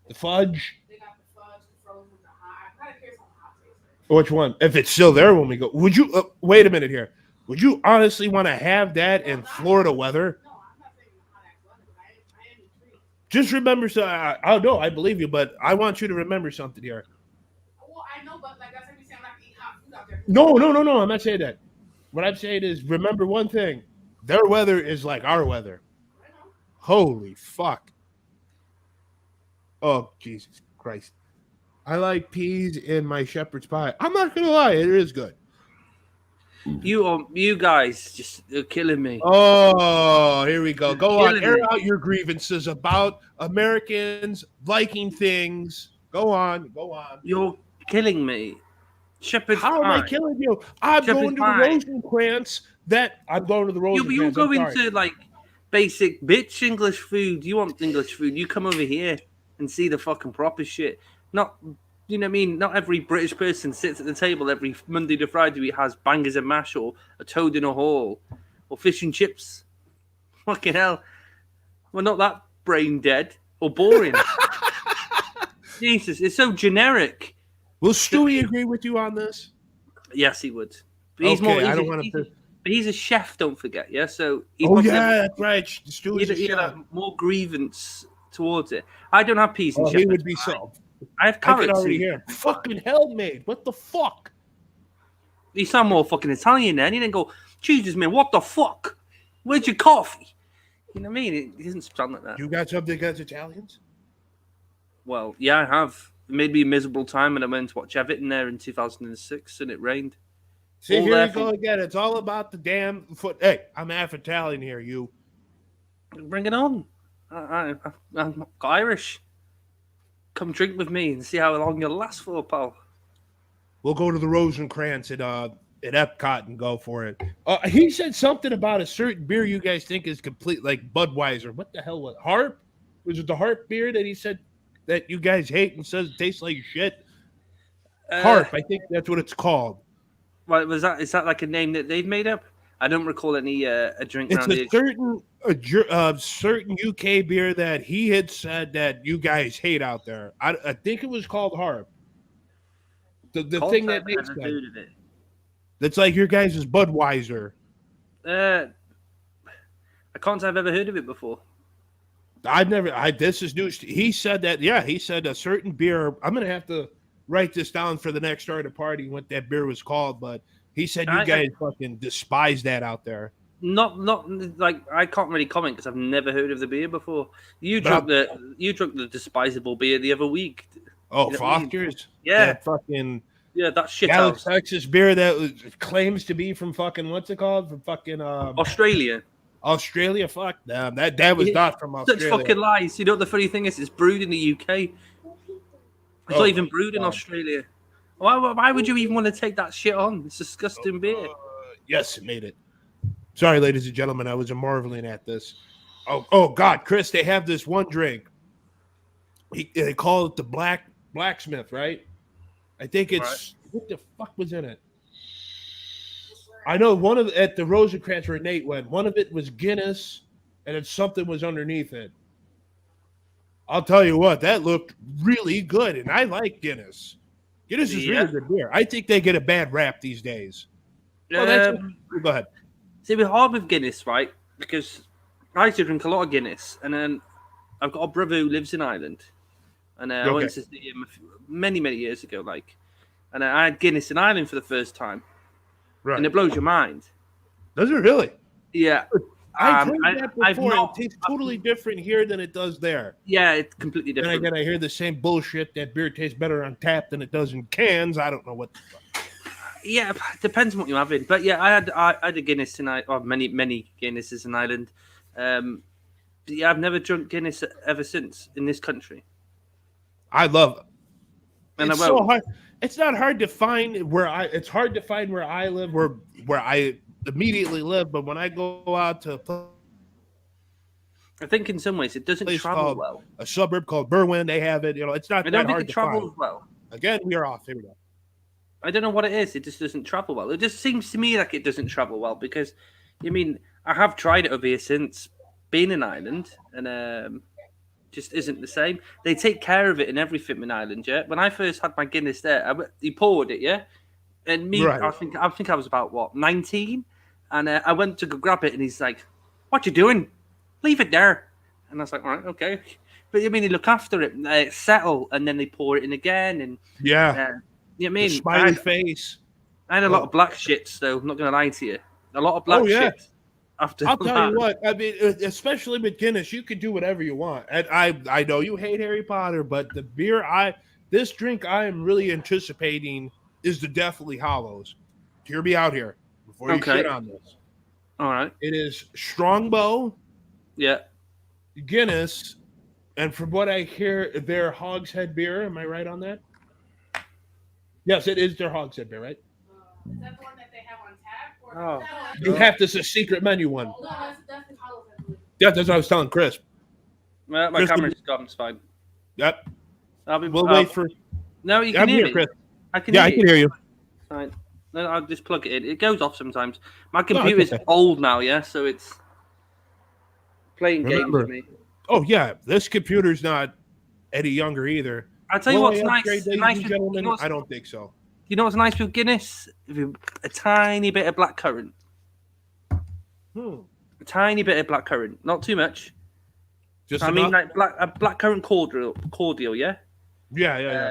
[SPEAKER 1] The fudge.
[SPEAKER 3] They got the fudge, the frozen, the hot. I'm kind of curious on the hot taste.
[SPEAKER 1] Which one? If it's still there when we go, would you wait a minute here? Would you honestly want to have that in Florida weather?
[SPEAKER 3] No, I'm not saying the hot ass weather, but I am intrigued.
[SPEAKER 1] Just remember, I believe you, but I want you to remember something here.
[SPEAKER 3] Well, I know, but like that's like me saying I'm not gonna eat hot food out there.
[SPEAKER 1] No. I'm not saying that. What I'm saying is, remember one thing: their weather is like our weather. Holy fuck! Oh Jesus Christ! I like peas in my shepherd's pie. I'm not gonna lie, it is good.
[SPEAKER 2] You guys just are killing me.
[SPEAKER 1] Oh, here we go. Go on,
[SPEAKER 2] Killing
[SPEAKER 1] air
[SPEAKER 2] me.
[SPEAKER 1] out your grievances about Americans liking things. Go on, go on.
[SPEAKER 2] You're killing me. Shepherd's
[SPEAKER 1] How am I
[SPEAKER 2] pie.
[SPEAKER 1] killing you? I'm
[SPEAKER 2] Shepherd's
[SPEAKER 1] going to the
[SPEAKER 2] pie.
[SPEAKER 1] Rosencrantz. I'm going to the
[SPEAKER 2] But you're
[SPEAKER 1] Rosencrantz. I'm
[SPEAKER 2] going
[SPEAKER 1] sorry.
[SPEAKER 2] to like basic bitch English food. You want English food? You come over here and see the fucking proper shit. Not, you know what I mean? Not every British person sits at the table every Monday to Friday who has bangers and mash or a toad in a hole or fish and chips. Fucking hell. We're not that brain dead or boring. Jesus, it's so generic.
[SPEAKER 1] Will Stewie agree with you on this?
[SPEAKER 2] Yes, he would. But he's
[SPEAKER 1] Okay,
[SPEAKER 2] more.
[SPEAKER 1] I don't want to.
[SPEAKER 2] But he's a chef. Don't forget. Yeah, so he's
[SPEAKER 1] Oh
[SPEAKER 2] probably
[SPEAKER 1] yeah, that's right. Stewie's a
[SPEAKER 2] he'd
[SPEAKER 1] chef.
[SPEAKER 2] have more grievance towards it. I don't have peas and
[SPEAKER 1] Oh, he
[SPEAKER 2] shepherd's
[SPEAKER 1] would be
[SPEAKER 2] pie.
[SPEAKER 1] so.
[SPEAKER 2] I have
[SPEAKER 1] I can
[SPEAKER 2] carrots.
[SPEAKER 1] already
[SPEAKER 2] and-
[SPEAKER 1] hear. Fucking hell, mate. What the fuck?
[SPEAKER 2] You sound more fucking Italian then. You didn't go, Jesus, man, what the fuck? Where's your coffee? You know what I mean? It doesn't sound like that.
[SPEAKER 1] You got something against Italians?
[SPEAKER 2] Well, yeah, I have. It made me a miserable time when I went to watch Everton there in 2006 and it rained.
[SPEAKER 1] See,
[SPEAKER 2] All
[SPEAKER 1] here
[SPEAKER 2] there
[SPEAKER 1] we go again. It's all about the damn foot. Hey, I'm half Italian here. You.
[SPEAKER 2] Bring it on. I'm Irish. Come drink with me and see how long you'll last for, pal.
[SPEAKER 1] We'll go to the Rosencrantz at Epcot and go for it. He said something about a certain beer you guys think is complete, like Budweiser. What the hell was it? Harp? Was it the Harp beer that he said that you guys hate and says it tastes like shit? Harp, I think that's what it's called.
[SPEAKER 2] What was that? Is that like a name that they've made up? I don't recall any a drink
[SPEAKER 1] It's
[SPEAKER 2] around
[SPEAKER 1] a
[SPEAKER 2] here.
[SPEAKER 1] certain UK beer that he had said that you guys hate out there. I think it was called Harp. The thing that makes
[SPEAKER 2] I've
[SPEAKER 1] that.
[SPEAKER 2] heard of it.
[SPEAKER 1] That's like your guys' Budweiser.
[SPEAKER 2] I can't say I've ever heard of it before.
[SPEAKER 1] This is news. He said that, yeah, he said a certain beer. I'm going to have to write this down for the next starter party, what that beer was called, but he said you guys fucking despise that out there.
[SPEAKER 2] Not like I can't really comment because I've never heard of the beer before. You drunk the despisable beer the other week.
[SPEAKER 1] Oh,
[SPEAKER 2] You know what I mean?
[SPEAKER 1] Foster's?
[SPEAKER 2] Yeah.
[SPEAKER 1] That fucking
[SPEAKER 2] Yeah, that shit
[SPEAKER 1] Dallas,
[SPEAKER 2] house.
[SPEAKER 1] Texas beer that claims to be from fucking, what's it called? From fucking
[SPEAKER 2] Australia.
[SPEAKER 1] Australia? Fuck them. That was not from
[SPEAKER 2] Such
[SPEAKER 1] Australia.
[SPEAKER 2] fucking lies. You know what the funny thing is? It's brewed in the UK. It's
[SPEAKER 1] Oh
[SPEAKER 2] not even
[SPEAKER 1] my
[SPEAKER 2] brewed in
[SPEAKER 1] God.
[SPEAKER 2] Australia. Why would you even want to take that shit on? It's disgusting beer.
[SPEAKER 1] Yes, it made it. Sorry, ladies and gentlemen, I was marveling at this. Oh God, Chris, they have this one drink. They call it the blacksmith, right? I think it's what the fuck was in it? I know at the Rosencrantz where Nate went, one of it was Guinness, and then something was underneath it. I'll tell you what, that looked really good, and I like Guinness. Guinness is
[SPEAKER 2] Yeah.
[SPEAKER 1] really good beer. I think they get a bad rap these days. Well, go ahead.
[SPEAKER 2] See, we're hard with Guinness, right? Because I used to drink a lot of Guinness, and then I've got a brother who lives in Ireland, and I went to see him many years ago, and I had Guinness in Ireland for the first time,
[SPEAKER 1] Right.
[SPEAKER 2] and it blows your mind.
[SPEAKER 1] Does it really?
[SPEAKER 2] Yeah,
[SPEAKER 1] I've heard that
[SPEAKER 2] I've
[SPEAKER 1] before.
[SPEAKER 2] not-
[SPEAKER 1] It tastes totally different here than it does there.
[SPEAKER 2] yeah, it's completely
[SPEAKER 1] Then
[SPEAKER 2] different.
[SPEAKER 1] again, I hear the same bullshit that beer tastes better on tap than it does in cans. I don't know what the fuck.
[SPEAKER 2] Yeah, it depends on what you're having. But yeah, I had a Guinness tonight, or many Guinnesses in Ireland. But yeah, I've never drunk Guinness ever since in this country.
[SPEAKER 1] I love it.
[SPEAKER 2] And
[SPEAKER 1] It's
[SPEAKER 2] I
[SPEAKER 1] so
[SPEAKER 2] won't.
[SPEAKER 1] hard. It's not hard to find it's hard to find where I live, where I immediately live. But when I go out to
[SPEAKER 2] I think in some ways it doesn't
[SPEAKER 1] place
[SPEAKER 2] travel
[SPEAKER 1] called
[SPEAKER 2] well.
[SPEAKER 1] a suburb called Berwyn, they have it. It's not
[SPEAKER 2] I
[SPEAKER 1] that
[SPEAKER 2] don't think
[SPEAKER 1] hard
[SPEAKER 2] it
[SPEAKER 1] to
[SPEAKER 2] travels
[SPEAKER 1] find.
[SPEAKER 2] well.
[SPEAKER 1] Again, we are off. Here we go.
[SPEAKER 2] I don't know what it is. It just doesn't travel well. It just seems to me like it doesn't travel well because, I have tried it over here since being in Ireland, and just isn't the same. They take care of it and everything in Ireland. Yeah. When I first had my Guinness there, he poured it. Yeah. And me,
[SPEAKER 1] Right.
[SPEAKER 2] I think I was about 19, and I went to go grab it, and he's like, "What you doing? Leave it there." And I was like, "All right, okay." But they look after it, settle, and then they pour it in again, and
[SPEAKER 1] Yeah.
[SPEAKER 2] you know what I
[SPEAKER 1] The
[SPEAKER 2] mean?
[SPEAKER 1] smiley face.
[SPEAKER 2] I had a lot of black shits, though. I'm not going to lie to you. A lot of black
[SPEAKER 1] yeah.
[SPEAKER 2] shits. After
[SPEAKER 1] I'll
[SPEAKER 2] that.
[SPEAKER 1] tell you what. I mean, especially with Guinness, you can do whatever you want. And I know you hate Harry Potter, but the beer this drink I am really anticipating is the Deathly Hollows. Hear me out here. before you
[SPEAKER 2] Okay.
[SPEAKER 1] shit on this.
[SPEAKER 2] All right.
[SPEAKER 1] It is Strongbow,
[SPEAKER 2] Yeah.
[SPEAKER 1] Guinness, and from what I hear, their Hogshead beer. Am I right on that? Yes, it is their Hogshead beer, right?
[SPEAKER 3] Is that the one that they have on tap? Or
[SPEAKER 2] Oh.
[SPEAKER 1] You have this a secret menu one.
[SPEAKER 3] No, that's the Hollows, I believe.
[SPEAKER 1] Yeah, that's what I was telling Chris.
[SPEAKER 2] My
[SPEAKER 1] Chris,
[SPEAKER 2] camera's gone. It's fine.
[SPEAKER 1] Yep.
[SPEAKER 2] I'll be.
[SPEAKER 1] We'll wait for.
[SPEAKER 2] No, you can
[SPEAKER 1] I'm
[SPEAKER 2] hear
[SPEAKER 1] here,
[SPEAKER 2] me.
[SPEAKER 1] Chris.
[SPEAKER 2] I can
[SPEAKER 1] Yeah,
[SPEAKER 2] hear
[SPEAKER 1] I can hear you.
[SPEAKER 2] Fine. No, I'll just plug it in. It goes off sometimes. My
[SPEAKER 1] it's
[SPEAKER 2] computer's
[SPEAKER 1] okay.
[SPEAKER 2] old now, yeah, so it's playing
[SPEAKER 1] Remember-
[SPEAKER 2] games with me.
[SPEAKER 1] Oh yeah, this computer's not any younger either.
[SPEAKER 2] I'll tell you
[SPEAKER 1] Will
[SPEAKER 2] what's
[SPEAKER 1] I
[SPEAKER 2] nice.
[SPEAKER 1] upgrade, ladies
[SPEAKER 2] nice
[SPEAKER 1] and
[SPEAKER 2] with,
[SPEAKER 1] gentlemen?
[SPEAKER 2] you know what's,
[SPEAKER 1] I don't think so.
[SPEAKER 2] you know what's nice with Guinness? A tiny bit of blackcurrant.
[SPEAKER 1] Hmm.
[SPEAKER 2] A tiny bit of blackcurrant. Not too much.
[SPEAKER 1] Just
[SPEAKER 2] I mean,
[SPEAKER 1] enough?
[SPEAKER 2] like a blackcurrant cordial, yeah?
[SPEAKER 1] Yeah.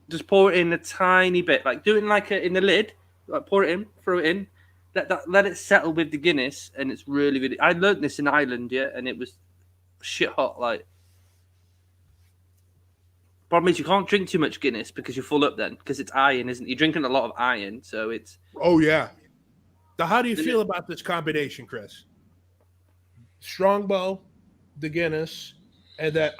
[SPEAKER 2] Just pour it in a tiny bit. Like do it in in the lid. Like pour it in, throw it in. Let it settle with the Guinness, and it's really, really. I learned this in Ireland, yeah, and it was shit hot. Like, problem is you can't drink too much Guinness because you're full up then, because it's iron, isn't it? You're drinking a lot of iron, so it's.
[SPEAKER 1] Oh yeah. So how do you feel about this combination, Chris? Strongbow, the Guinness, and that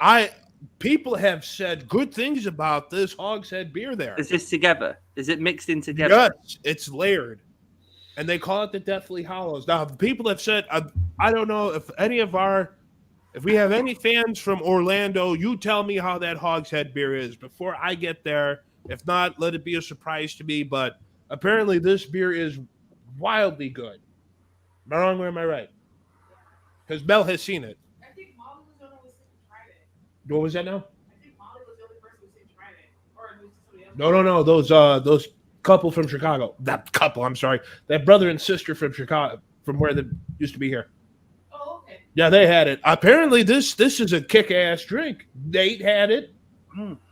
[SPEAKER 1] people have said good things about this Hogshead beer there.
[SPEAKER 2] Is this together? Is it mixed in together?
[SPEAKER 1] Yes, it's layered. And they call it the Deathly Hollows. Now, people have said, I don't know if if we have any fans from Orlando, you tell me how that Hogshead beer is before I get there. If not, let it be a surprise to me. But apparently this beer is wildly good. Am I wrong or am I right? Because Mel has seen it.
[SPEAKER 3] I think Molly was the only one who tried it.
[SPEAKER 1] What was that now?
[SPEAKER 3] I think Molly was the only person who tried it. Or it was somebody else.
[SPEAKER 1] No. Those couple from Chicago. That couple, I'm sorry. That brother and sister from Chicago, from where they used to be here.
[SPEAKER 3] Oh, okay.
[SPEAKER 1] Yeah, they had it. Apparently, this is a kick-ass drink. Nate had it.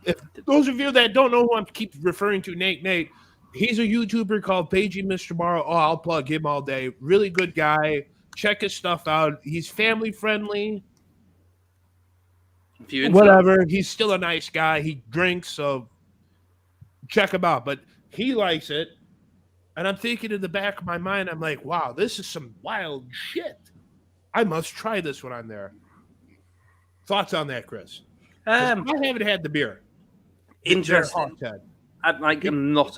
[SPEAKER 1] If those of you that don't know who I'm keep referring to, Nate, he's a YouTuber called Pagey Mr. Morrow. Oh, I'll plug him all day. Really good guy. Check his stuff out. He's family friendly.
[SPEAKER 2] If you're into
[SPEAKER 1] Whatever. He's still a nice guy. He drinks, so check him out. But he likes it. And I'm thinking in the back of my mind, I'm like, wow, this is some wild shit. I must try this when I'm there. Thoughts on that, Chris? 'Cause I haven't had the beer.
[SPEAKER 2] Interesting.
[SPEAKER 1] Hogshead.
[SPEAKER 2] I'm not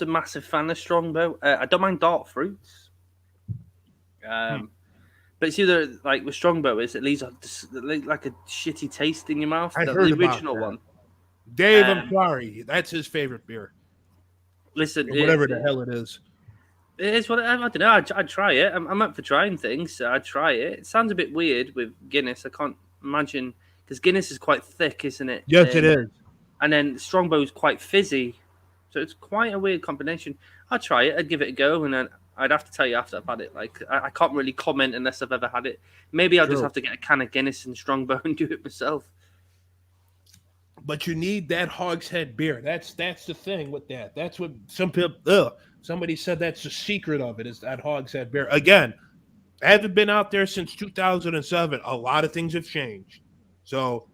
[SPEAKER 2] a massive fan of Strongbow. I don't mind dark fruits. But it's either like with Strongbow is it leaves like a shitty taste in your mouth.
[SPEAKER 1] I
[SPEAKER 2] the
[SPEAKER 1] heard about
[SPEAKER 2] original
[SPEAKER 1] that.
[SPEAKER 2] one.
[SPEAKER 1] Dave, I'm sorry. That's his favorite beer.
[SPEAKER 2] Listen,
[SPEAKER 1] Or whatever the hell it is.
[SPEAKER 2] it is what I don't know. I'd try it. I'm up for trying things, so I'd try it. It sounds a bit weird with Guinness. I can't imagine because Guinness is quite thick, isn't it?
[SPEAKER 1] Yes, it is.
[SPEAKER 2] And then Strongbow is quite fizzy, so it's quite a weird combination. I'd try it. I'd give it a go, and then I'd have to tell you after I've had it. Like I can't really comment unless I've ever had it. Maybe I'll just have to get a can of Guinness and Strongbow and do it myself.
[SPEAKER 1] But you need that Hogshead beer. That's the thing with that. That's what some people. Somebody said that's the secret of it is that Hogshead beer. Again, I haven't been out there since 2007. A lot of things have changed. So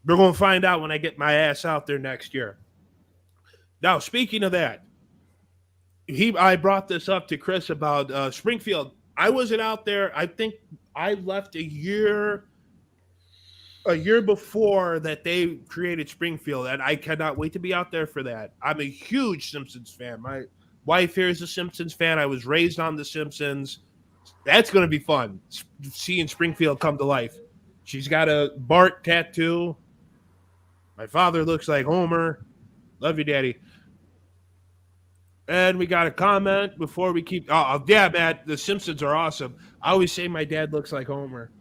[SPEAKER 1] we're going to find out when I get my ass out there next year. Now, speaking of that, I brought this up to Chris about Springfield. I wasn't out there. I think I left a year before that they created Springfield, and I cannot wait to be out there for that. I'm a huge Simpsons fan. My wife here is a Simpsons fan. I was raised on The Simpsons. That's going to be fun, seeing Springfield come to life. She's got a Bart tattoo. My father looks like Homer. Love you, Daddy. And we got a comment before we keep... Oh, yeah, Matt, The Simpsons are awesome. I always say my dad looks like Homer.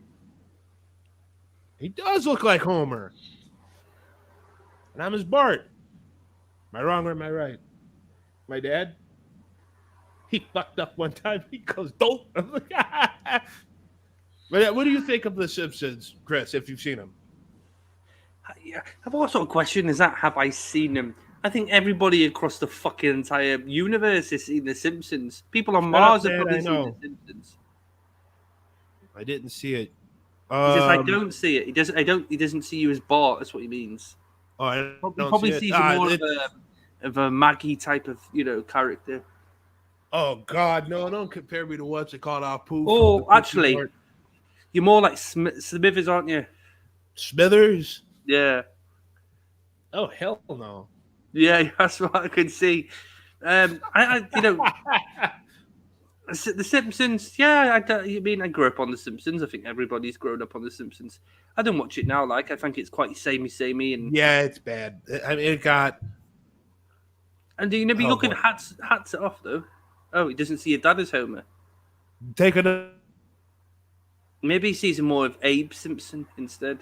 [SPEAKER 1] He does look like Homer. And I'm his Bart. Am I wrong or am I right? My dad? He fucked up one time. He goes, don't. But what do you think of The Simpsons, Chris, if you've seen them?
[SPEAKER 2] Yeah, I've also got a question. Is that have I seen them? I think everybody across the fucking entire universe has seen The Simpsons. People on Mars have probably seen The Simpsons.
[SPEAKER 1] I didn't see it.
[SPEAKER 2] He says, I don't see it. He doesn't see you as Bart. That's what he means.
[SPEAKER 1] Oh, I
[SPEAKER 2] He probably sees you more of a Maggie type of, character.
[SPEAKER 1] Oh God, no! Don't compare me to what's it called? Apu from
[SPEAKER 2] Oh,
[SPEAKER 1] the Cookie
[SPEAKER 2] actually,
[SPEAKER 1] Mart.
[SPEAKER 2] you're more like Smithers, aren't you?
[SPEAKER 1] Smithers.
[SPEAKER 2] Yeah.
[SPEAKER 1] Oh hell no!
[SPEAKER 2] Yeah, that's what I can see. The Simpsons. Yeah, I mean, I grew up on The Simpsons. I think everybody's grown up on The Simpsons. I don't watch it now. Like, I think it's quite samey, and
[SPEAKER 1] Yeah, it's bad. I mean, it got.
[SPEAKER 2] you know, be
[SPEAKER 1] Oh
[SPEAKER 2] looking
[SPEAKER 1] boy,
[SPEAKER 2] hats it off though. Oh, he doesn't see your dad as Homer.
[SPEAKER 1] take it.
[SPEAKER 2] Maybe he sees more of Abe Simpson instead.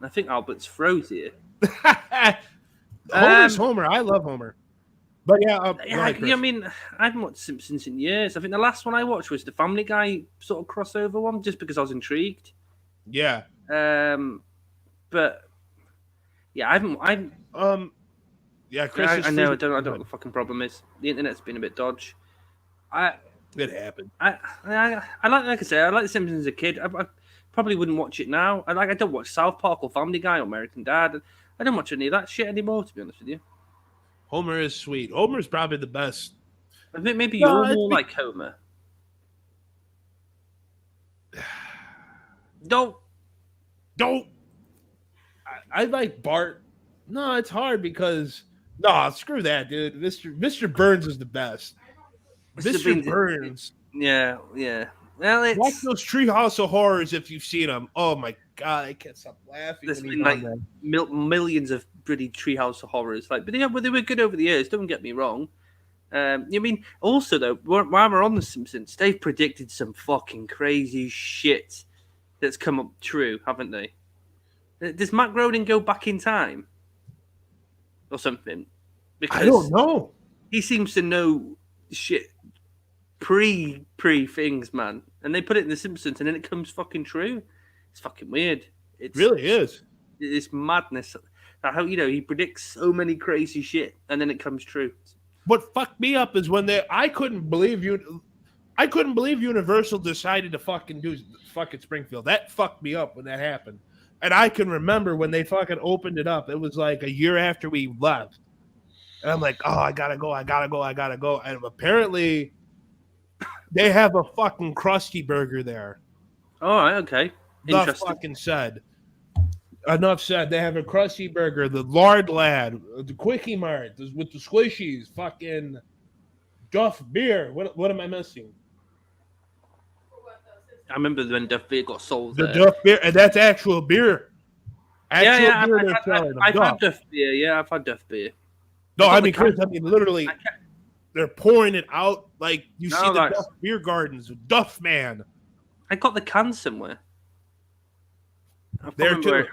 [SPEAKER 2] I think Albert's froze here.
[SPEAKER 1] Homer's
[SPEAKER 2] Um,
[SPEAKER 1] Homer. I love Homer. But yeah, go
[SPEAKER 2] yeah,
[SPEAKER 1] ahead,
[SPEAKER 2] I
[SPEAKER 1] Chris.
[SPEAKER 2] mean, I haven't watched Simpsons in years. I think the last one I watched was the Family Guy sort of crossover one, just because I was intrigued.
[SPEAKER 1] Yeah.
[SPEAKER 2] But yeah, I
[SPEAKER 1] Yeah, Chris is
[SPEAKER 2] I know. I
[SPEAKER 1] freezing.
[SPEAKER 2] don't know what the fucking problem is. The internet's been a bit dodge. I
[SPEAKER 1] It happened.
[SPEAKER 2] I like I say, I like The Simpsons as a kid. I probably wouldn't watch it now. I don't watch South Park or Family Guy or American Dad. I don't watch any of that shit anymore, to be honest with you.
[SPEAKER 1] Homer is sweet. Homer's probably the best.
[SPEAKER 2] I think maybe
[SPEAKER 1] No,
[SPEAKER 2] you're more like Homer. Don't.
[SPEAKER 1] don't. I like Bart. No, it's hard because no, screw that, dude. Mr. Burns is the best. Mr. Burns.
[SPEAKER 2] Yeah. Well,
[SPEAKER 1] Watch
[SPEAKER 2] it's
[SPEAKER 1] those Treehouse of Horrors if you've seen them. Oh my god, I can't stop laughing.
[SPEAKER 2] there's
[SPEAKER 1] When
[SPEAKER 2] been
[SPEAKER 1] he's
[SPEAKER 2] like
[SPEAKER 1] on them.
[SPEAKER 2] millions of pretty Treehouse of Horrors. Like, but they were good over the years. Don't get me wrong. You mean also though, while we're on the Simpsons, they've predicted some fucking crazy shit that's come up true, haven't they? Does Matt Groening go back in time or something? Because
[SPEAKER 1] I don't know.
[SPEAKER 2] he seems to know shit pre things, man. And they put it in the Simpsons, and then it comes fucking true. It's fucking weird.
[SPEAKER 1] It really is.
[SPEAKER 2] It's madness. How he predicts so many crazy shit, and then it comes true.
[SPEAKER 1] What fucked me up is when I couldn't believe Universal decided to fucking do fucking Springfield. That fucked me up when that happened. And I can remember when they fucking opened it up. It was like a year after we left. And I'm like, oh, I gotta go. And apparently they have a fucking Krusty Burger there.
[SPEAKER 2] All right, okay,
[SPEAKER 1] Enough
[SPEAKER 2] interesting.
[SPEAKER 1] fucking said. Enough said. They have a Krusty Burger, the Lard Lad, the Quickie Mart with the squishies, fucking Duff beer. What am I missing?
[SPEAKER 2] I remember when Duff Beer got sold
[SPEAKER 1] The
[SPEAKER 2] there.
[SPEAKER 1] Duff beer, and that's actual beer.
[SPEAKER 2] Yeah,
[SPEAKER 1] Beer they're selling.
[SPEAKER 2] I've
[SPEAKER 1] Duff.
[SPEAKER 2] had Duff Beer. Yeah, I've had Duff Beer.
[SPEAKER 1] No,
[SPEAKER 2] got
[SPEAKER 1] I
[SPEAKER 2] the
[SPEAKER 1] mean, Chris, I mean, literally, they're pouring it out like you
[SPEAKER 2] No,
[SPEAKER 1] see the
[SPEAKER 2] that's-
[SPEAKER 1] Duff beer gardens. Duff Man.
[SPEAKER 2] I got the can somewhere. I can't
[SPEAKER 1] There
[SPEAKER 2] remember
[SPEAKER 1] too.
[SPEAKER 2] where-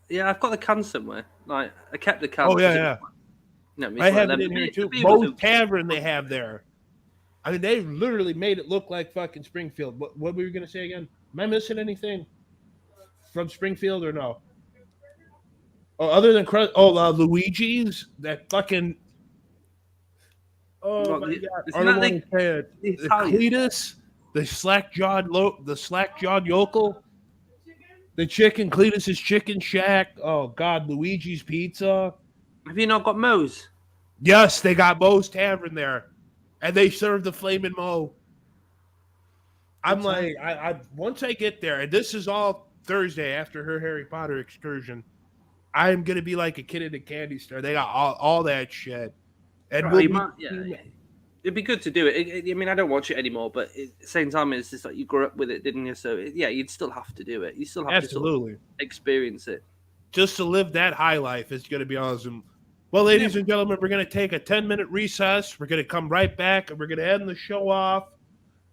[SPEAKER 2] Yeah, I've got the can somewhere. Like I kept the can.
[SPEAKER 1] Oh
[SPEAKER 2] because
[SPEAKER 1] yeah.
[SPEAKER 2] No, it's
[SPEAKER 1] I
[SPEAKER 2] one
[SPEAKER 1] have
[SPEAKER 2] of
[SPEAKER 1] it
[SPEAKER 2] them.
[SPEAKER 1] in here
[SPEAKER 2] The
[SPEAKER 1] too.
[SPEAKER 2] beer was
[SPEAKER 1] Moe's Tavern they have there. I mean, they literally made it look like fucking Springfield. What were you gonna say again? Am I missing anything from Springfield or no? Oh, other than Luigi's, that fucking. Oh
[SPEAKER 2] What,
[SPEAKER 1] my
[SPEAKER 2] the-
[SPEAKER 1] god!
[SPEAKER 2] isn't
[SPEAKER 1] I don't
[SPEAKER 2] that
[SPEAKER 1] want to say it.
[SPEAKER 2] the
[SPEAKER 1] The
[SPEAKER 2] Italian?
[SPEAKER 1] Cletus, the slack jawed yokel, the chicken Cletus's Chicken Shack. Oh god, Luigi's Pizza.
[SPEAKER 2] Have you not got Moe's?
[SPEAKER 1] Yes, they got Moe's Tavern there, and they serve the Flamin' Moe. I'm
[SPEAKER 2] Good time.
[SPEAKER 1] like, I once I get there, and this is all Thursday after her Harry Potter excursion. I'm gonna be like a kid in a candy store. They got all that shit, and
[SPEAKER 2] Right,
[SPEAKER 1] we'll
[SPEAKER 2] you
[SPEAKER 1] be-
[SPEAKER 2] might- yeah. It'd be good to do it. I mean, I don't watch it anymore, but at the same time, it's just like you grew up with it, didn't you? So yeah, you'd still have to do it. You still have to sort of
[SPEAKER 1] absolutely.
[SPEAKER 2] experience it.
[SPEAKER 1] Just to live that high life is going to be awesome. Well, ladies and gentlemen, we're going to take a 10-minute recess. We're going to come right back, and we're going to end the show off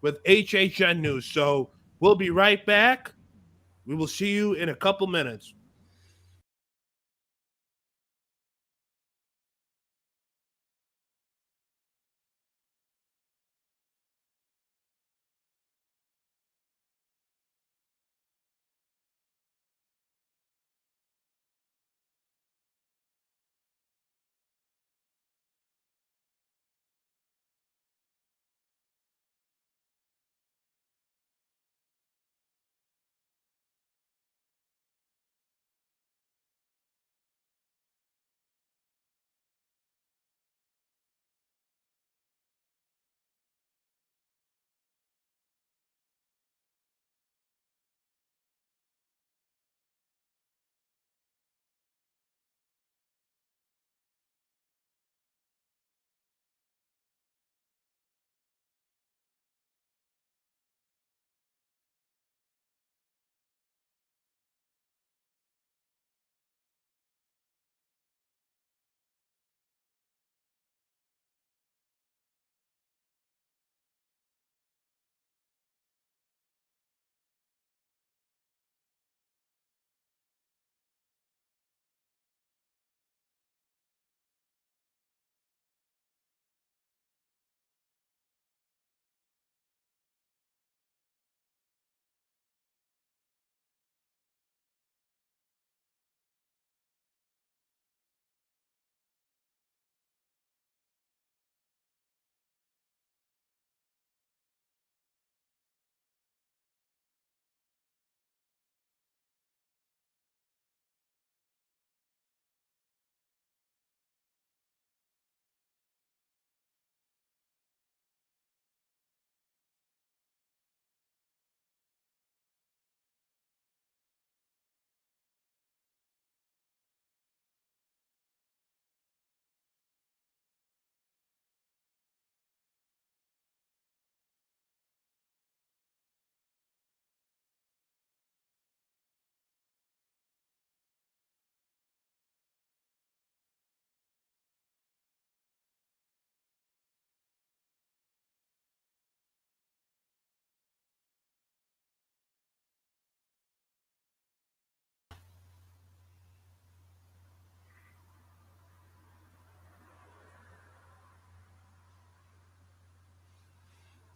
[SPEAKER 1] with HHN News. So we'll be right back. We will see you in a couple minutes.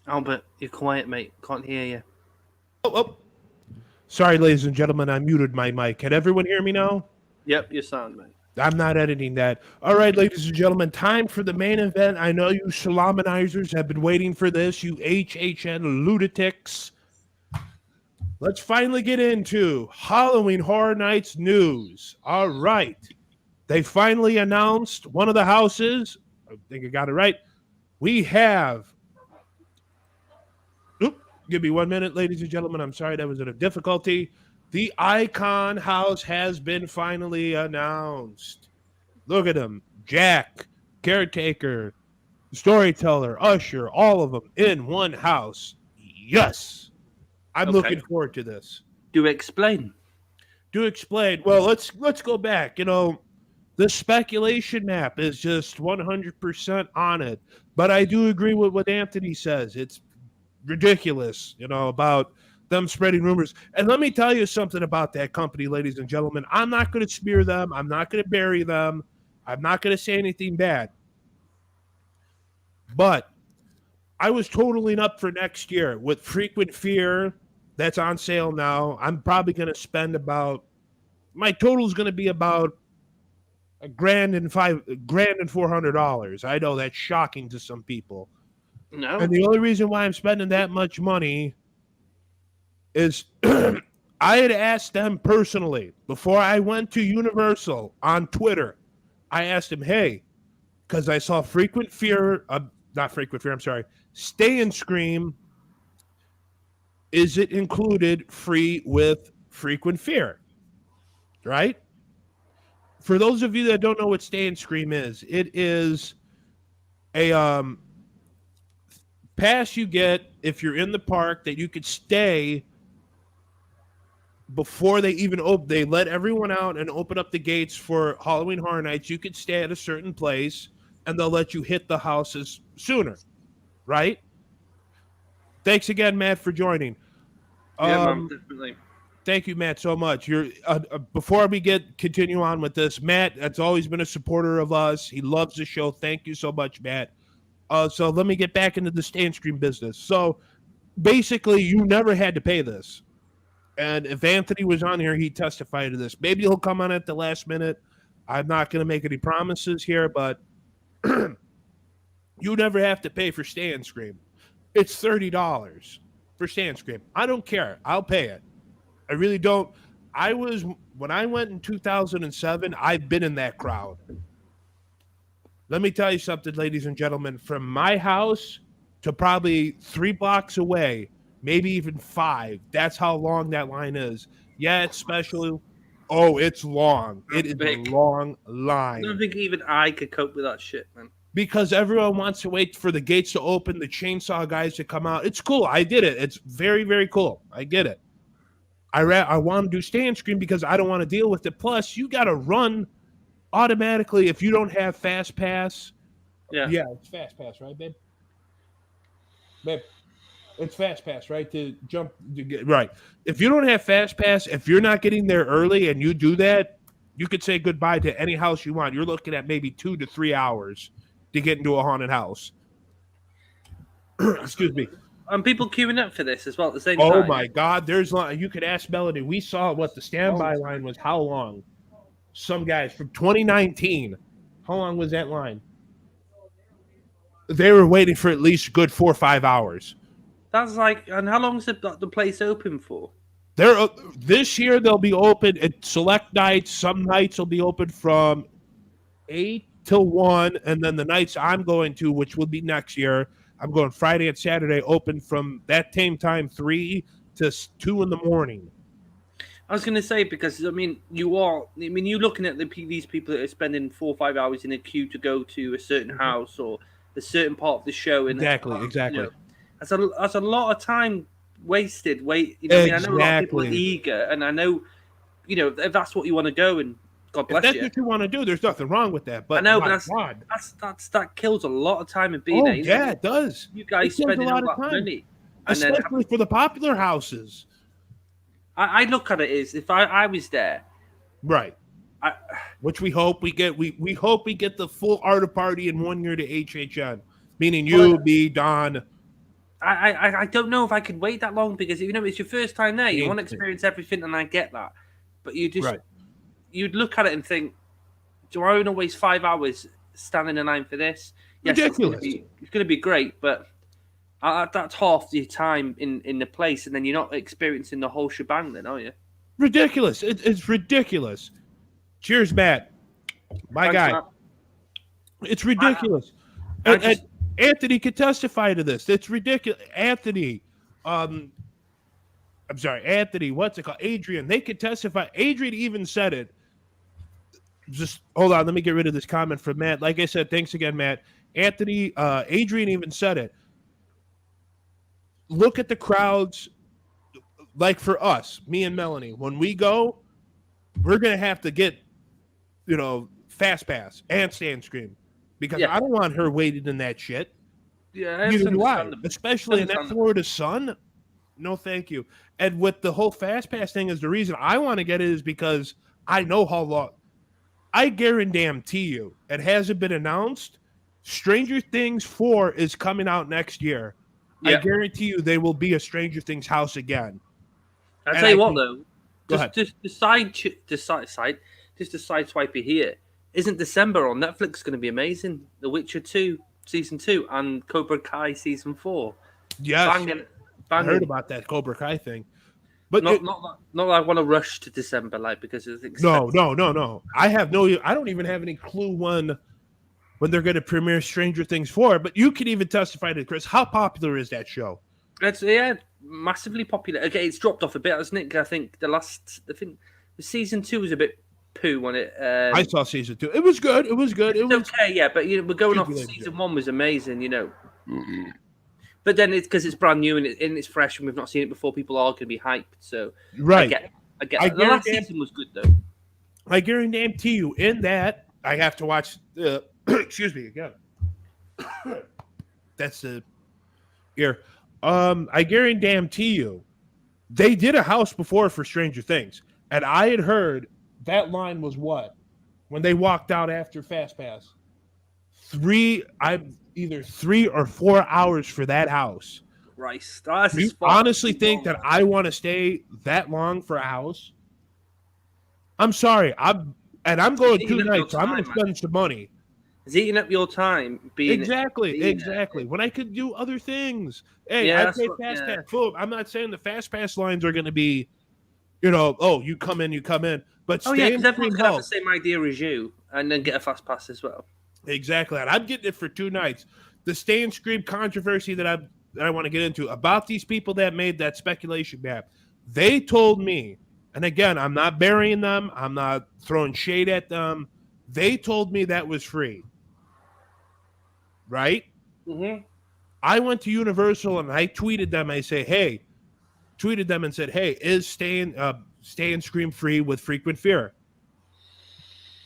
[SPEAKER 2] Albert, you're quiet, mate. Can't hear you.
[SPEAKER 1] Oh. Sorry, ladies and gentlemen, I muted my mic. Can everyone hear me now?
[SPEAKER 2] Yep, you're sound, mate.
[SPEAKER 1] I'm not editing that. All right, ladies and gentlemen, time for the main event. I know you Shalamanizers have been waiting for this, you HHN lunatics. Let's finally get into Halloween Horror Nights news. All right. They finally announced one of the houses. I think I got it right. We have. Give me 1 minute, ladies and gentlemen. I'm sorry that was a difficulty. The Icon House has been finally announced. Look at them. Jack, Caretaker, Storyteller, Usher, all of them in one house. Yes. I'm looking forward to this.
[SPEAKER 2] Do explain.
[SPEAKER 1] Well, let's go back. You know, the speculation map is just 100% on it. But I do agree with what Anthony says. It's ridiculous, you know, about them spreading rumors. And let me tell you something about that company, ladies and gentlemen. I'm not going to smear them. I'm not going to bury them. I'm not going to say anything bad. But I was totaling up for next year with Frequent Fear. That's on sale now. I'm probably going to spend my total is going to be about $1,400. I know that's shocking to some people.
[SPEAKER 2] No.
[SPEAKER 1] And the only reason why I'm spending that much money is I had asked them personally before I went to Universal on Twitter. I asked them, hey, because I saw Stay and Scream. Is it included free with Frequent Fear? Right? For those of you that don't know what Stay and Scream is, it is a pass you get if you're in the park that you could stay before they even open. They let everyone out and open up the gates for Halloween Horror Nights. You could stay at a certain place and they'll let you hit the houses sooner, right? Thanks again, Matt, for joining.
[SPEAKER 2] Definitely.
[SPEAKER 1] Thank you, Matt, so much. You're before we continue on with this, Matt has always been a supporter of us. He loves the show. Thank you so much, Matt. So let me get back into the Stay and Scream business. So basically, you never had to pay this. And if Anthony was on here, he'd testify to this. Maybe he'll come on at the last minute. I'm not going to make any promises here, but you never have to pay for Stay and Scream. It's $30 for Stay and Scream. I don't care. I'll pay it. I really don't. When I went in 2007, I've been in that crowd. Let me tell you something, ladies and gentlemen. From my house to probably 3 blocks away, maybe even 5, that's how long that line is. Yeah, it's special. Oh, it's long. It is a long line.
[SPEAKER 2] I don't think even I could cope with that shit, man.
[SPEAKER 1] Because everyone wants to wait for the gates to open, the chainsaw guys to come out. It's cool. I did it. It's very, very cool. I get it. I want to do Stay and Scream because I don't want to deal with it. Plus, you got to run automatically if you don't have Fast Pass.
[SPEAKER 2] Yeah,
[SPEAKER 1] it's Fast Pass, right, babe? It's Fast Pass, right? To jump, right. If you don't have Fast Pass, if you're not getting there early and you do that, you could say goodbye to any house you want. You're looking at maybe 2 to 3 hours to get into a haunted house. Excuse me.
[SPEAKER 2] And people queuing up for this as well at the same time.
[SPEAKER 1] Oh my God, there's long. You could ask Melody. We saw what the standby line was. How long? Some guys from 2019. How long was that line? They were waiting for at least a good 4 or 5 hours.
[SPEAKER 2] That's like, and how long is the place open for?
[SPEAKER 1] This year they'll be open at select nights. Some nights will be open from 8 till 1, and then the nights I'm going to, which will be next year, I'm going Friday and Saturday, open from that same time, 3 to 2 in the morning.
[SPEAKER 2] I was going to say, because, you're looking at these people that are spending 4 or 5 hours in a queue to go to a certain house or a certain part of the show.
[SPEAKER 1] Exactly.
[SPEAKER 2] That's a lot of time wasted. I know a lot of people are eager, and I know, if that's what you want to go, and God bless you.
[SPEAKER 1] If that's what you want to do, there's nothing wrong with that. But
[SPEAKER 2] I know, but that kills a lot of time in being there.
[SPEAKER 1] Yeah, it does.
[SPEAKER 2] You guys spending all that money.
[SPEAKER 1] Especially for the popular houses.
[SPEAKER 2] I look at it as if I was there.
[SPEAKER 1] Right. Which we hope we get. We hope we get the full Art of Party in 1 year to HHN. Meaning you, me, Don,
[SPEAKER 4] I don't know if I could wait that long because it's your first time there. You want to
[SPEAKER 1] Ain't it?
[SPEAKER 4] experience everything, and I get that. But
[SPEAKER 1] Right.
[SPEAKER 4] you'd look at it and think, do I want to waste 5 hours standing in line for this? Yes,
[SPEAKER 1] Ridiculous.
[SPEAKER 4] It's going to be great, but that's half your time in the place, and then you're not experiencing the whole shebang. Then, are you?
[SPEAKER 1] Ridiculous. It's ridiculous. Cheers, Matt. My
[SPEAKER 4] Thanks,
[SPEAKER 1] guy.
[SPEAKER 4] Matt.
[SPEAKER 1] It's ridiculous. And Anthony could testify to this. It's ridiculous. Anthony, I'm sorry, Anthony, what's it called? Adrian, they could testify. Adrian even said it. Just hold on, let me get rid of this comment from Matt. Like I said, thanks again, Matt. Anthony, Adrian even said it. Look at the crowds, like for us, me and Melanie. When we go, we're gonna have to get, fast pass and stand screen because
[SPEAKER 4] Yeah.
[SPEAKER 1] I don't want her waiting in that shit.
[SPEAKER 4] Yeah,
[SPEAKER 1] Neither
[SPEAKER 4] it's
[SPEAKER 1] do I,
[SPEAKER 4] understandable.
[SPEAKER 1] especially in that
[SPEAKER 4] Understandable.
[SPEAKER 1] Florida sun. No, thank you. And with the whole fast pass thing, is the reason I want to get it is because I know how long. I guarantee you, it hasn't been announced. Stranger Things 4 is coming out next year. I
[SPEAKER 4] Yeah.
[SPEAKER 1] guarantee you, they will be a Stranger Things house again.
[SPEAKER 4] I'll
[SPEAKER 1] And
[SPEAKER 4] tell you
[SPEAKER 1] I
[SPEAKER 4] what,
[SPEAKER 1] think-
[SPEAKER 4] though.
[SPEAKER 1] Go ahead.
[SPEAKER 4] Just to sideswipe you here. Isn't December on Netflix going to be amazing? The Witcher 2 season 2 and Cobra Kai season 4.
[SPEAKER 1] Yes,
[SPEAKER 4] Banging,
[SPEAKER 1] I heard
[SPEAKER 4] banging.
[SPEAKER 1] about that Cobra Kai thing, but
[SPEAKER 4] Not that I want to rush to December, like because it's
[SPEAKER 1] no.
[SPEAKER 4] expensive.
[SPEAKER 1] I don't even have any clue when they're going to premiere Stranger Things 4. But you can even testify to Chris. How popular is that show?
[SPEAKER 4] It's massively popular. Okay, it's dropped off a bit, hasn't it? 'Cause I think the season 2 was a bit poo on it.
[SPEAKER 1] I saw season 2. It was good. It was good. It
[SPEAKER 4] It's
[SPEAKER 1] was
[SPEAKER 4] okay, yeah, but we're going off
[SPEAKER 1] Jubilant,
[SPEAKER 4] season 1 was amazing, But then it's because it's brand new and it's fresh and we've not seen it before. People are going to be hyped, so
[SPEAKER 1] right.
[SPEAKER 4] I get
[SPEAKER 1] I
[SPEAKER 4] that. The last
[SPEAKER 1] guarantee-
[SPEAKER 4] season was good though.
[SPEAKER 1] I guarantee you, in that I have to watch. Excuse me again. That's the ear. I guarantee you, they did a house before for Stranger Things, and I had heard that line was what when they walked out after Fast Pass. Either 3 or 4 hours for that house.
[SPEAKER 4] Christ, that's a
[SPEAKER 1] You
[SPEAKER 4] spot.
[SPEAKER 1] honestly think that I want to stay that long for a house? I'm sorry. I'm going
[SPEAKER 4] Eating
[SPEAKER 1] 2
[SPEAKER 4] up your
[SPEAKER 1] nights, so I'm going to
[SPEAKER 4] time, man.
[SPEAKER 1] spend some money.
[SPEAKER 4] It's eating up your time being
[SPEAKER 1] Exactly.
[SPEAKER 4] being
[SPEAKER 1] When I could do other things. Hey,
[SPEAKER 4] Yeah,
[SPEAKER 1] I
[SPEAKER 4] that's
[SPEAKER 1] pay
[SPEAKER 4] what-
[SPEAKER 1] fast
[SPEAKER 4] yeah.
[SPEAKER 1] pass. Boom. I'm not saying the fast pass lines are going to be, you come in. But
[SPEAKER 4] Oh yeah,
[SPEAKER 1] stay
[SPEAKER 4] because
[SPEAKER 1] in
[SPEAKER 4] everyone's
[SPEAKER 1] Green
[SPEAKER 4] gonna have
[SPEAKER 1] Hill.
[SPEAKER 4] the same idea as you, and then get a fast pass as well.
[SPEAKER 1] Exactly. And I'm getting it for 2 nights. The Stay and Scream controversy that I want to get into about these people that made that speculation map. They told me, and again, I'm not burying them. I'm not throwing shade at them. They told me that was free. Right?
[SPEAKER 4] Mm-hmm.
[SPEAKER 1] I went to Universal and I tweeted them. I said, hey, is Stay and Scream free with Frequent Fear?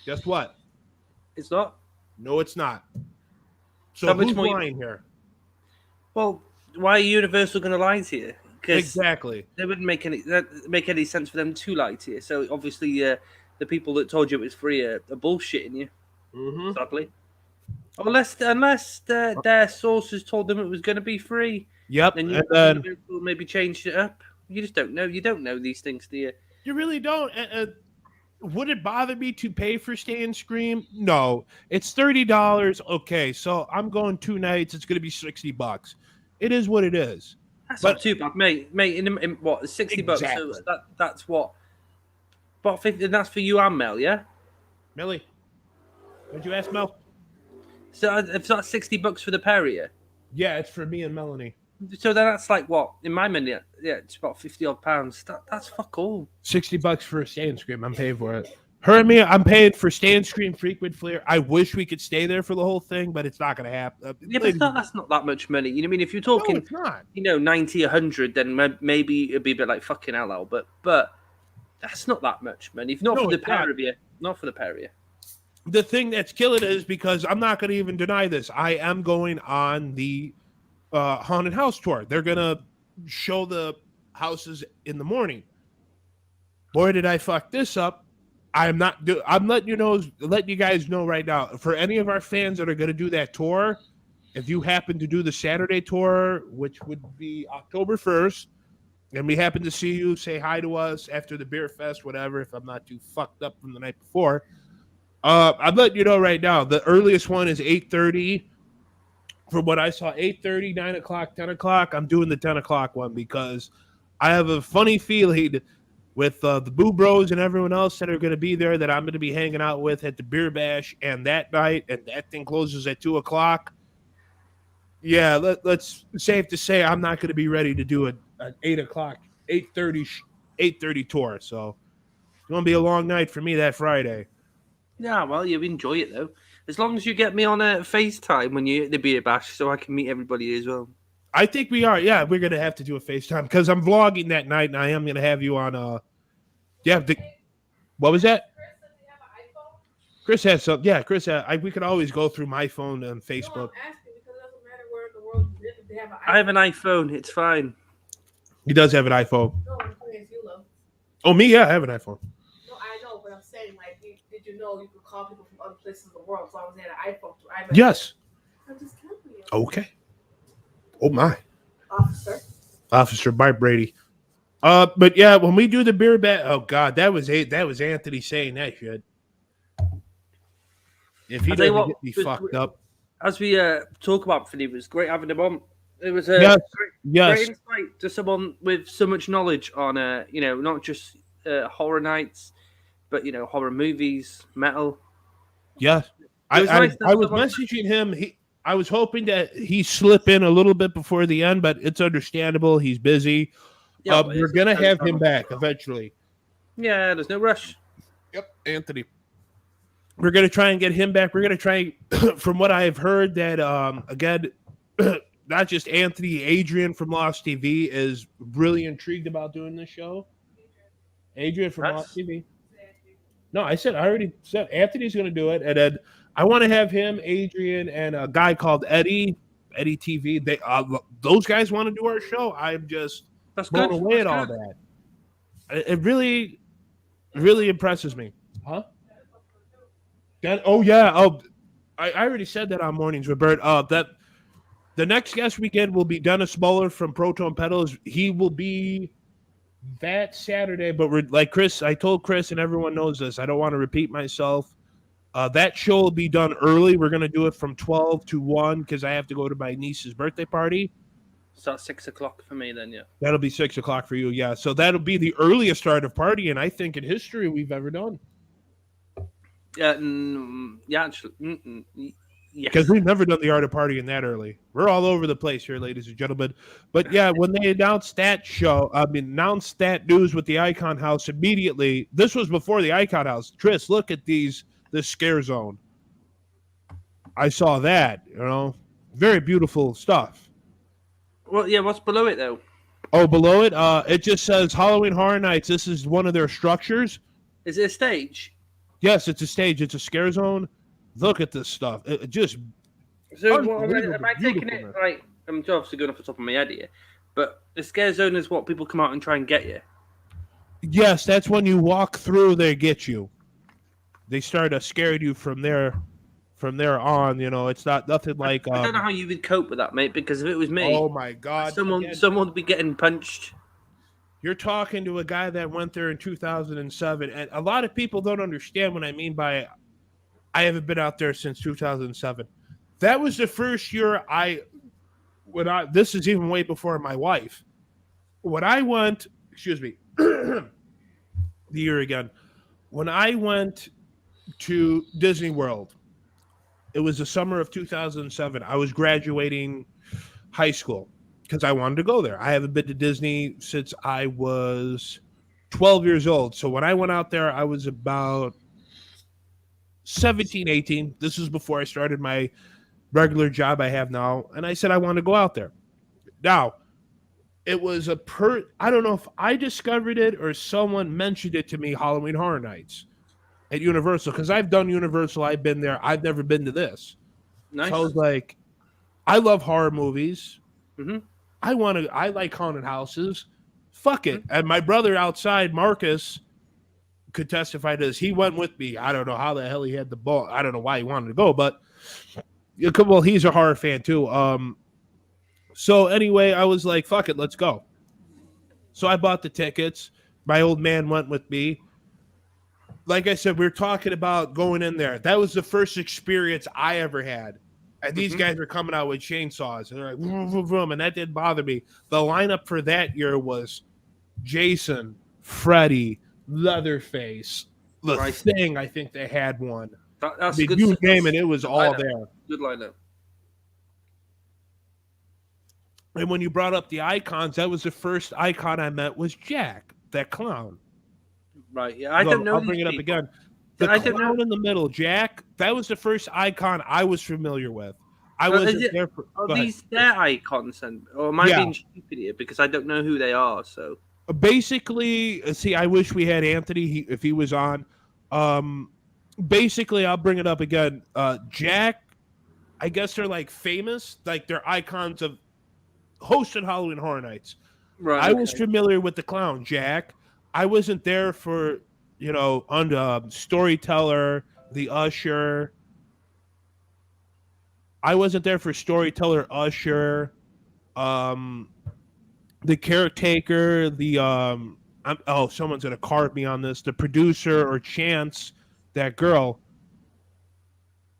[SPEAKER 1] Guess what?
[SPEAKER 4] It's not.
[SPEAKER 1] No, it's not. So
[SPEAKER 4] How much
[SPEAKER 1] who's
[SPEAKER 4] more you-
[SPEAKER 1] lying here?
[SPEAKER 4] Well, why are Universal going to lie to you? Because
[SPEAKER 1] Exactly.
[SPEAKER 4] they wouldn't make any sense for them to lie to you. So obviously, the people that told you it was free are bullshitting you.
[SPEAKER 1] Mm-hmm.
[SPEAKER 4] Sadly, unless their sources told them it was going to be free,
[SPEAKER 1] Yep.
[SPEAKER 4] then
[SPEAKER 1] And then
[SPEAKER 4] Universal maybe changed it up. You just don't know. You don't know these things, do you?
[SPEAKER 1] you really don't. Would it bother me to pay for Stay and Scream? No. It's $30. Okay, so I'm going 2 nights. It's going to be $60. It is what it is.
[SPEAKER 4] That's
[SPEAKER 1] But-
[SPEAKER 4] not too bad, mate. In what $60?
[SPEAKER 1] Exactly.
[SPEAKER 4] So that's what. But 50, and that's for you and Mel, yeah.
[SPEAKER 1] Millie, what'd you ask, Mel?
[SPEAKER 4] So if that's $60 for the pair of you,
[SPEAKER 1] Yeah, it's for me and Melanie.
[SPEAKER 4] so then that's like what in my money? Yeah, it's about £50 odd. That's fuck all.
[SPEAKER 1] $60 for a Stay and Scream. I'm paying for it. Her and me, I'm paying for Stay and Scream Frequent Flare. I wish we could stay there for the whole thing, but it's not going to happen.
[SPEAKER 4] Yeah, but that's not that much money. You know what I mean? If you're
[SPEAKER 1] No,
[SPEAKER 4] talking,
[SPEAKER 1] it's not.
[SPEAKER 4] 90, 100, then maybe it'd be a bit like fucking hell out. But that's not that much money. If not
[SPEAKER 1] No,
[SPEAKER 4] for the
[SPEAKER 1] it's
[SPEAKER 4] pair
[SPEAKER 1] not.
[SPEAKER 4] of you, not for the pair of you.
[SPEAKER 1] The thing that's killing it is because I'm not going to even deny this. I am going on the haunted house tour. They're going to show the houses in the morning. Boy, did I fuck this up. I'm letting you guys know right now. For any of our fans that are going to do that tour, if you happen to do the Saturday tour, which would be October 1st, and we happen to see you, say hi to us after the beer fest, whatever, if I'm not too fucked up from the night before. I'm letting you know right now, the earliest one is 8:30. From what I saw, 8:30, 9 o'clock, 10 o'clock. I'm doing the 10 o'clock one because I have a funny feeling with the Boo Bros and everyone else that are going to be there that I'm going to be hanging out with at the beer bash and that night, and that thing closes at 2 o'clock. Yeah, let's safe to say I'm not going to be ready to do an 8 o'clock, 8:30 tour. So it's going to be a long night for me that Friday.
[SPEAKER 4] Yeah, well, you enjoy it though. As long as you get me on a FaceTime when you're at the beer bash, so I can meet everybody as well.
[SPEAKER 1] I think we are. Yeah, we're going to have to do a FaceTime because I'm vlogging that night, and I am going to have you on. Yeah, what was that? Chris has some. Yeah, Chris. We could always go through my phone and Facebook.
[SPEAKER 3] No, I'm asking because it doesn't matter where in the world you live. If they have an
[SPEAKER 4] I have an iPhone. It's fine.
[SPEAKER 1] He does have an iPhone.
[SPEAKER 3] No, I'm saying you love.
[SPEAKER 1] Oh, me? Yeah, I have an iPhone.
[SPEAKER 3] No, I know, but I'm saying like, did you know you could call people from other places in the world? So I was had an iPhone.
[SPEAKER 1] Yes.
[SPEAKER 3] I'm just telling you.
[SPEAKER 1] Okay. Oh my.
[SPEAKER 3] Officer.
[SPEAKER 1] Mike Brady. But yeah, when we do the beer bet, oh god, that was Anthony saying that shit. If he doesn't get me fucked up.
[SPEAKER 4] As we talk about Philly, it was great having him on. It was
[SPEAKER 1] Yes.
[SPEAKER 4] great insight to someone with so much knowledge on, not just horror nights, but horror movies, metal.
[SPEAKER 1] Yes.
[SPEAKER 4] It was nice
[SPEAKER 1] I
[SPEAKER 4] to
[SPEAKER 1] was
[SPEAKER 4] someone-
[SPEAKER 1] messaging him. I was hoping that he slip in a little bit before the end, but it's understandable. He's busy.
[SPEAKER 4] Yeah,
[SPEAKER 1] We're gonna have him back eventually.
[SPEAKER 4] Yeah, there's no rush.
[SPEAKER 1] Yep, Anthony. We're gonna try and get him back. We're gonna try, from what I've heard, that again, not just Anthony, Adrian from Lost TV is really intrigued about doing this show. Adrian from Lost TV. No, I already said Anthony's gonna do it, and then I want to have him, Adrian, and a guy called Eddie TV. They those guys want to do our show. I'm just blown away at all that. It really, really impresses me. Huh? Oh yeah. Oh, I already said that on Mornings with Bert. That the next guest we get will be Dennis Muller from Proton Pedals. He will be that Saturday, but we're like Chris. I told Chris, and everyone knows this. I don't want to repeat myself. That show will be done early. We're going to do it from 12 to 1 because I have to go to my niece's birthday party.
[SPEAKER 4] So that's 6 o'clock for me then, yeah.
[SPEAKER 1] That'll be 6 o'clock for you, yeah. So that'll be the earliest start of party, and I think in history we've ever done.
[SPEAKER 4] Yeah, actually. Yes.
[SPEAKER 1] Because we've never done the art of partying that early. We're all over the place here, ladies and gentlemen. But yeah, when they announced that news with the Icon House immediately, this was before the Icon House. Tris, look at this scare zone. I saw that, very beautiful stuff.
[SPEAKER 4] Well, yeah, what's below it though?
[SPEAKER 1] Oh, below it, it just says Halloween Horror Nights. This is one of their structures.
[SPEAKER 4] Is it a stage?
[SPEAKER 1] Yes, it's a stage. It's a scare zone. Look at this stuff. It just.
[SPEAKER 4] So am I taking it right? I'm obviously going off the top of my head here, but the scare zone is what people come out and try and get you.
[SPEAKER 1] Yes, that's when you walk through. They get you. They start to scare you from there. From there on, it's nothing like.
[SPEAKER 4] I don't know how you would cope with that, mate. Because if it was me,
[SPEAKER 1] oh my god,
[SPEAKER 4] someone would be getting punched.
[SPEAKER 1] You're talking to a guy that went there in 2007, and a lot of people don't understand what I mean by. I haven't been out there since 2007. That was the first year this is even way before my wife. When I went, the year again, when I went to Disney World, it was the summer of 2007. I was graduating high school because I wanted to go there. I haven't been to Disney since I was 12 years old. So when I went out there, I was about 17, 18. This was before I started my regular job I have now. And I said I want to go out there. Now, it was I don't know if I discovered it or someone mentioned it to me, Halloween Horror Nights at Universal, because I've done Universal. I've been there. I've never been to this.
[SPEAKER 4] Nice.
[SPEAKER 1] So I was like, I love horror movies.
[SPEAKER 4] Mm-hmm.
[SPEAKER 1] I like haunted houses. Fuck it. And my brother outside, Marcus, could testify to this. He went with me. I don't know how the hell he had the ball. I don't know why he wanted to go, but Yeah, well, he's a horror fan too. So anyway, I was like, "Fuck it, let's go." So I bought the tickets. My old man went with me. Like I said, we were talking about going in there. That was the first experience I ever had. And these guys were coming out with chainsaws, and they're like, vroom, vroom, vroom, and that didn't bother me. The lineup for that year was Jason, Freddy, Leatherface, the
[SPEAKER 4] Right.
[SPEAKER 1] Thing. I think they had one.
[SPEAKER 4] That's
[SPEAKER 1] The
[SPEAKER 4] good.
[SPEAKER 1] you name it, it was
[SPEAKER 4] good
[SPEAKER 1] all
[SPEAKER 4] lineup.
[SPEAKER 1] there.
[SPEAKER 4] Good lineup.
[SPEAKER 1] And when you brought up the icons, that was the first icon I met was Jack, that clown.
[SPEAKER 4] Right. Yeah. I don't know.
[SPEAKER 1] I'll bring it up again. The
[SPEAKER 4] I don't
[SPEAKER 1] clown
[SPEAKER 4] know.
[SPEAKER 1] in the middle, Jack, that was the first icon I was familiar with. I
[SPEAKER 4] Well,
[SPEAKER 1] wasn't
[SPEAKER 4] is it-
[SPEAKER 1] there for.
[SPEAKER 4] Are
[SPEAKER 1] go ahead.
[SPEAKER 4] these their icons, or am I
[SPEAKER 1] Yeah.
[SPEAKER 4] being stupid here because I don't know who they are? So
[SPEAKER 1] Basically, see, I wish we had Anthony if he was on. Basically, I'll bring it up again. Jack, I guess they're like famous, like they're icons of hosted Halloween Horror Nights.
[SPEAKER 4] right.
[SPEAKER 1] I was familiar with the clown, Jack. I wasn't there for, on Storyteller, the Usher. I wasn't there for Storyteller, Usher, the Caretaker, someone's gonna card me on this. The producer or Chance, that girl.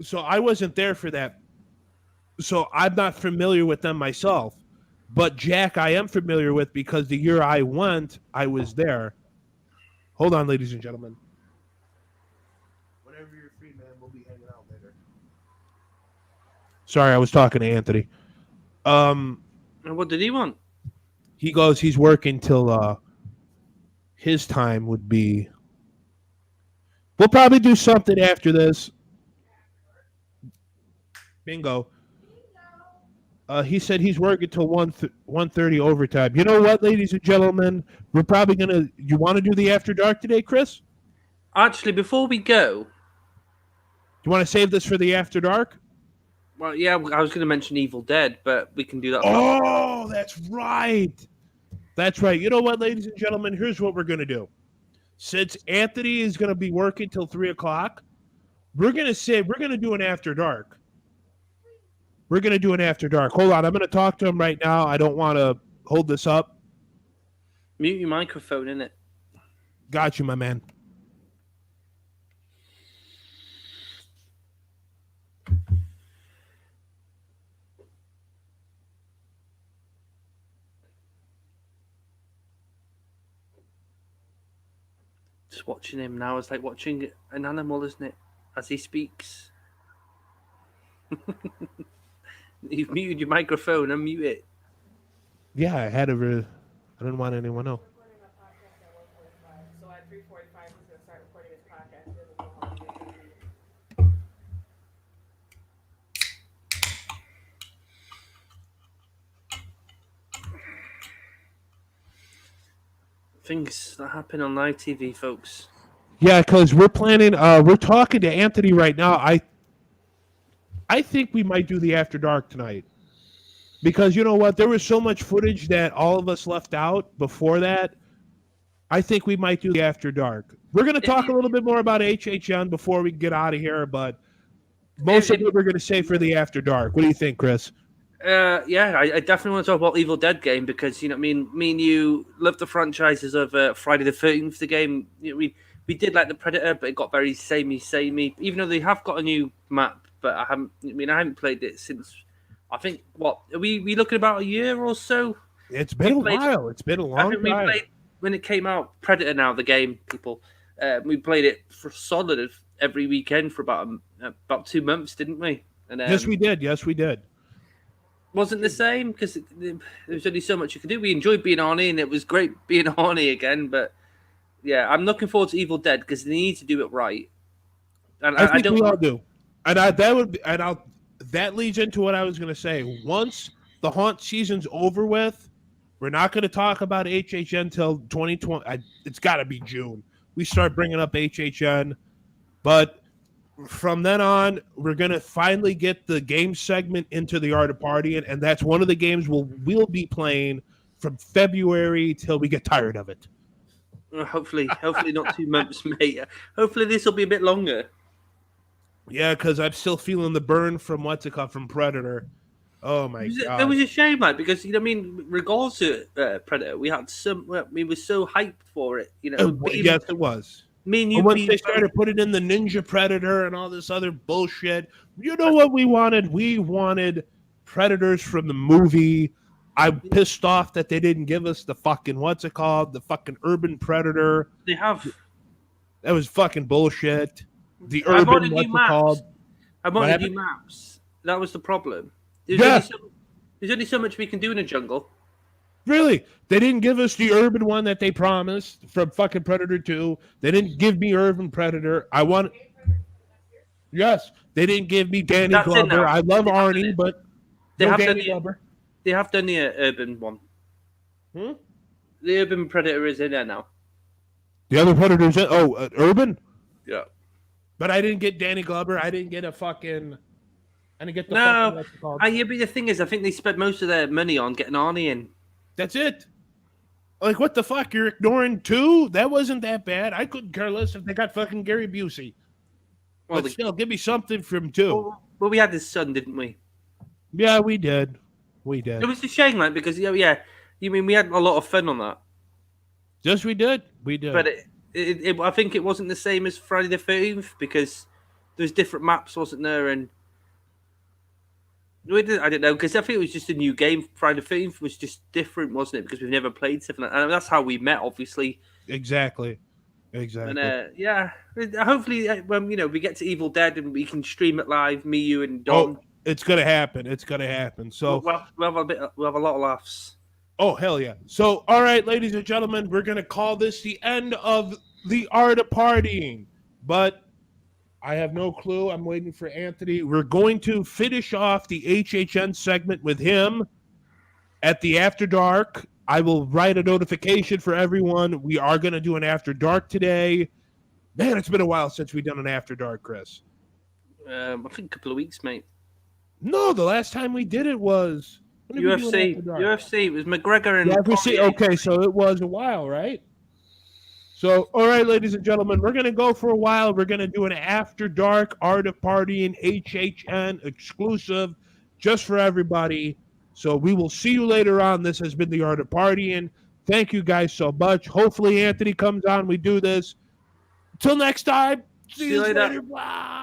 [SPEAKER 1] So I wasn't there for that. So I'm not familiar with them myself. But Jack, I am familiar with because the year I went, I was there. Hold on, ladies and gentlemen. Whenever you're free, man, we'll be hanging out later. Sorry, I was talking to Anthony.
[SPEAKER 4] And what did he want?
[SPEAKER 1] He goes, he's working till his time would be. We'll probably do something after this. Bingo. He said he's working till 1:30 overtime. You know what, ladies and gentlemen? We're probably going to... You want to do the After Dark today, Chris?
[SPEAKER 4] Actually, before we go,
[SPEAKER 1] You want to save this for the After Dark?
[SPEAKER 4] well, yeah, I was going to mention Evil Dead, but we can do that.
[SPEAKER 1] Oh, that's right. That's right. You know what, ladies and gentlemen? Here's what we're going to do. Since Anthony is going to be working till 3 o'clock, we're going to do an After Dark. We're going to do an After Dark. Hold on. I'm going to talk to him right now. I don't want to hold this up.
[SPEAKER 4] Mute your microphone, innit?
[SPEAKER 1] Got you, my man.
[SPEAKER 4] Just watching him now is like watching an animal, isn't it? As he speaks. You've muted your microphone. Unmute it.
[SPEAKER 1] Yeah, I had a. I didn't want anyone to know.
[SPEAKER 3] Recording a podcast at 1:45. So at 3:45, he's gonna start recording his podcast. Then we'll go home and get
[SPEAKER 4] Things that happen on live TV, folks.
[SPEAKER 1] Yeah, because we're planning. We're talking to Anthony right now. I think we might do the After Dark tonight. Because you know what? There was so much footage that all of us left out before that. I think we might do the After Dark. We're going to talk a little bit more about HHN before we get out of here, but most of it we're going to save for the After Dark. What do you think, Chris?
[SPEAKER 4] Yeah, I definitely want to talk about Evil Dead game because me and you love the franchises of Friday the 13th. The game, we did like the Predator, but it got very samey. Even though they have got a new map, but I haven't played it since. I think what are we looking about a year or so?
[SPEAKER 1] It's been a while. It's been a long
[SPEAKER 4] I think
[SPEAKER 1] time.
[SPEAKER 4] we played when it came out. Predator now the game, people. We played it for solid every weekend for about 2 months, didn't we? And
[SPEAKER 1] Yes, we did. Yes, we did.
[SPEAKER 4] wasn't the same because there was only so much you could do. We enjoyed being Arnie, and it was great being Arnie again. But yeah, I'm looking forward to Evil Dead because they need to do it right. And
[SPEAKER 1] I think
[SPEAKER 4] don't.
[SPEAKER 1] we all do. And that leads into what I was going to say. Once the haunt season's over with, we're not going to talk about HHN until 2020. It's got to be June. We start bringing up HHN, but from then on, we're going to finally get the game segment into the Art of Partying, and that's one of the games we'll be playing from February till we get tired of it.
[SPEAKER 4] Hopefully not 2 months, mate. Hopefully this will be a bit longer.
[SPEAKER 1] Yeah, because I'm still feeling the burn from what's it called, from Predator. Oh my
[SPEAKER 4] It
[SPEAKER 1] god.
[SPEAKER 4] was a shame, like, because you know, I mean, regardless of Predator, we had we were so hyped for it. You know,
[SPEAKER 1] Yes, it was.
[SPEAKER 4] me and
[SPEAKER 1] But
[SPEAKER 4] you
[SPEAKER 1] once
[SPEAKER 4] being
[SPEAKER 1] they started putting in the Ninja Predator and all this other bullshit, you know what we wanted? We wanted Predators from the movie. I'm pissed off that they didn't give us the fucking what's it called? The fucking Urban Predator.
[SPEAKER 4] they have.
[SPEAKER 1] That was fucking bullshit. The
[SPEAKER 4] I
[SPEAKER 1] Urban
[SPEAKER 4] wanted
[SPEAKER 1] what's
[SPEAKER 4] new
[SPEAKER 1] it called?
[SPEAKER 4] maps. I
[SPEAKER 1] What
[SPEAKER 4] wanted
[SPEAKER 1] happened?
[SPEAKER 4] new maps. That was the problem. There's,
[SPEAKER 1] Yeah.
[SPEAKER 4] there's only so much we can do in a jungle.
[SPEAKER 1] Really? They didn't give us the urban one that they promised from fucking Predator 2. They didn't give me Urban Predator. I want. Yes, they didn't give me Danny
[SPEAKER 4] That's it
[SPEAKER 1] Glover.
[SPEAKER 4] now.
[SPEAKER 1] I love
[SPEAKER 4] They have
[SPEAKER 1] Arnie,
[SPEAKER 4] done it.
[SPEAKER 1] but
[SPEAKER 4] They
[SPEAKER 1] no
[SPEAKER 4] have done
[SPEAKER 1] Danny
[SPEAKER 4] the
[SPEAKER 1] Glover.
[SPEAKER 4] they have done the urban one.
[SPEAKER 1] Hmm?
[SPEAKER 4] The Urban Predator is in there now.
[SPEAKER 1] The other Predators. Urban.
[SPEAKER 4] Yeah.
[SPEAKER 1] But I didn't get Danny Glover. I didn't get a fucking. I didn't get the
[SPEAKER 4] No,
[SPEAKER 1] fucking. What's it called?
[SPEAKER 4] yeah, but the thing is, I think they spent most of their money on getting Arnie in.
[SPEAKER 1] That's it. Like, what the fuck? You're ignoring 2? That wasn't that bad. I couldn't care less if they got fucking Gary Busey.
[SPEAKER 4] Well,
[SPEAKER 1] But still, give me something from 2.
[SPEAKER 4] well, we had his son, didn't we?
[SPEAKER 1] Yeah, we did. We did.
[SPEAKER 4] It was a shame, like, because yeah, you mean we had a lot of fun on that,
[SPEAKER 1] Yes, we did. We did.
[SPEAKER 4] but I think it wasn't the same as Friday the 13th because there's different maps, wasn't there? And I don't know, because I think it was just a new game. Friday the 13th was just different, wasn't it? Because we've never played something like that. And that's how we met, obviously.
[SPEAKER 1] Exactly.
[SPEAKER 4] And yeah, hopefully when we get to Evil Dead and we can stream it live, me, you, and Don.
[SPEAKER 1] Oh, it's gonna happen. It's gonna happen. So
[SPEAKER 4] we'll have a lot of laughs.
[SPEAKER 1] oh hell yeah. So all right, ladies and gentlemen, we're gonna call this the end of the art of partying. But I have no clue. I'm waiting for Anthony. We're going to finish off the HHN segment with him at the After Dark. I will write a notification for everyone. We are going to do an After Dark today. Man, it's been a while since we've done an After Dark, Chris.
[SPEAKER 4] I think a couple of weeks, mate.
[SPEAKER 1] No, the last time we did it was when did we do an
[SPEAKER 4] UFC.
[SPEAKER 1] After Dark?
[SPEAKER 4] UFC. It was McGregor and
[SPEAKER 1] UFC.
[SPEAKER 4] Poirier.
[SPEAKER 1] Okay, so it was a while, right? So, all right, ladies and gentlemen, we're going to go for a while. We're going to do an After Dark Art of Partying HHN exclusive just for everybody. So we will see you later on. This has been the Art of Partying. Thank you guys so much. Hopefully Anthony comes on. We do this. Until next time. See you later. Bye.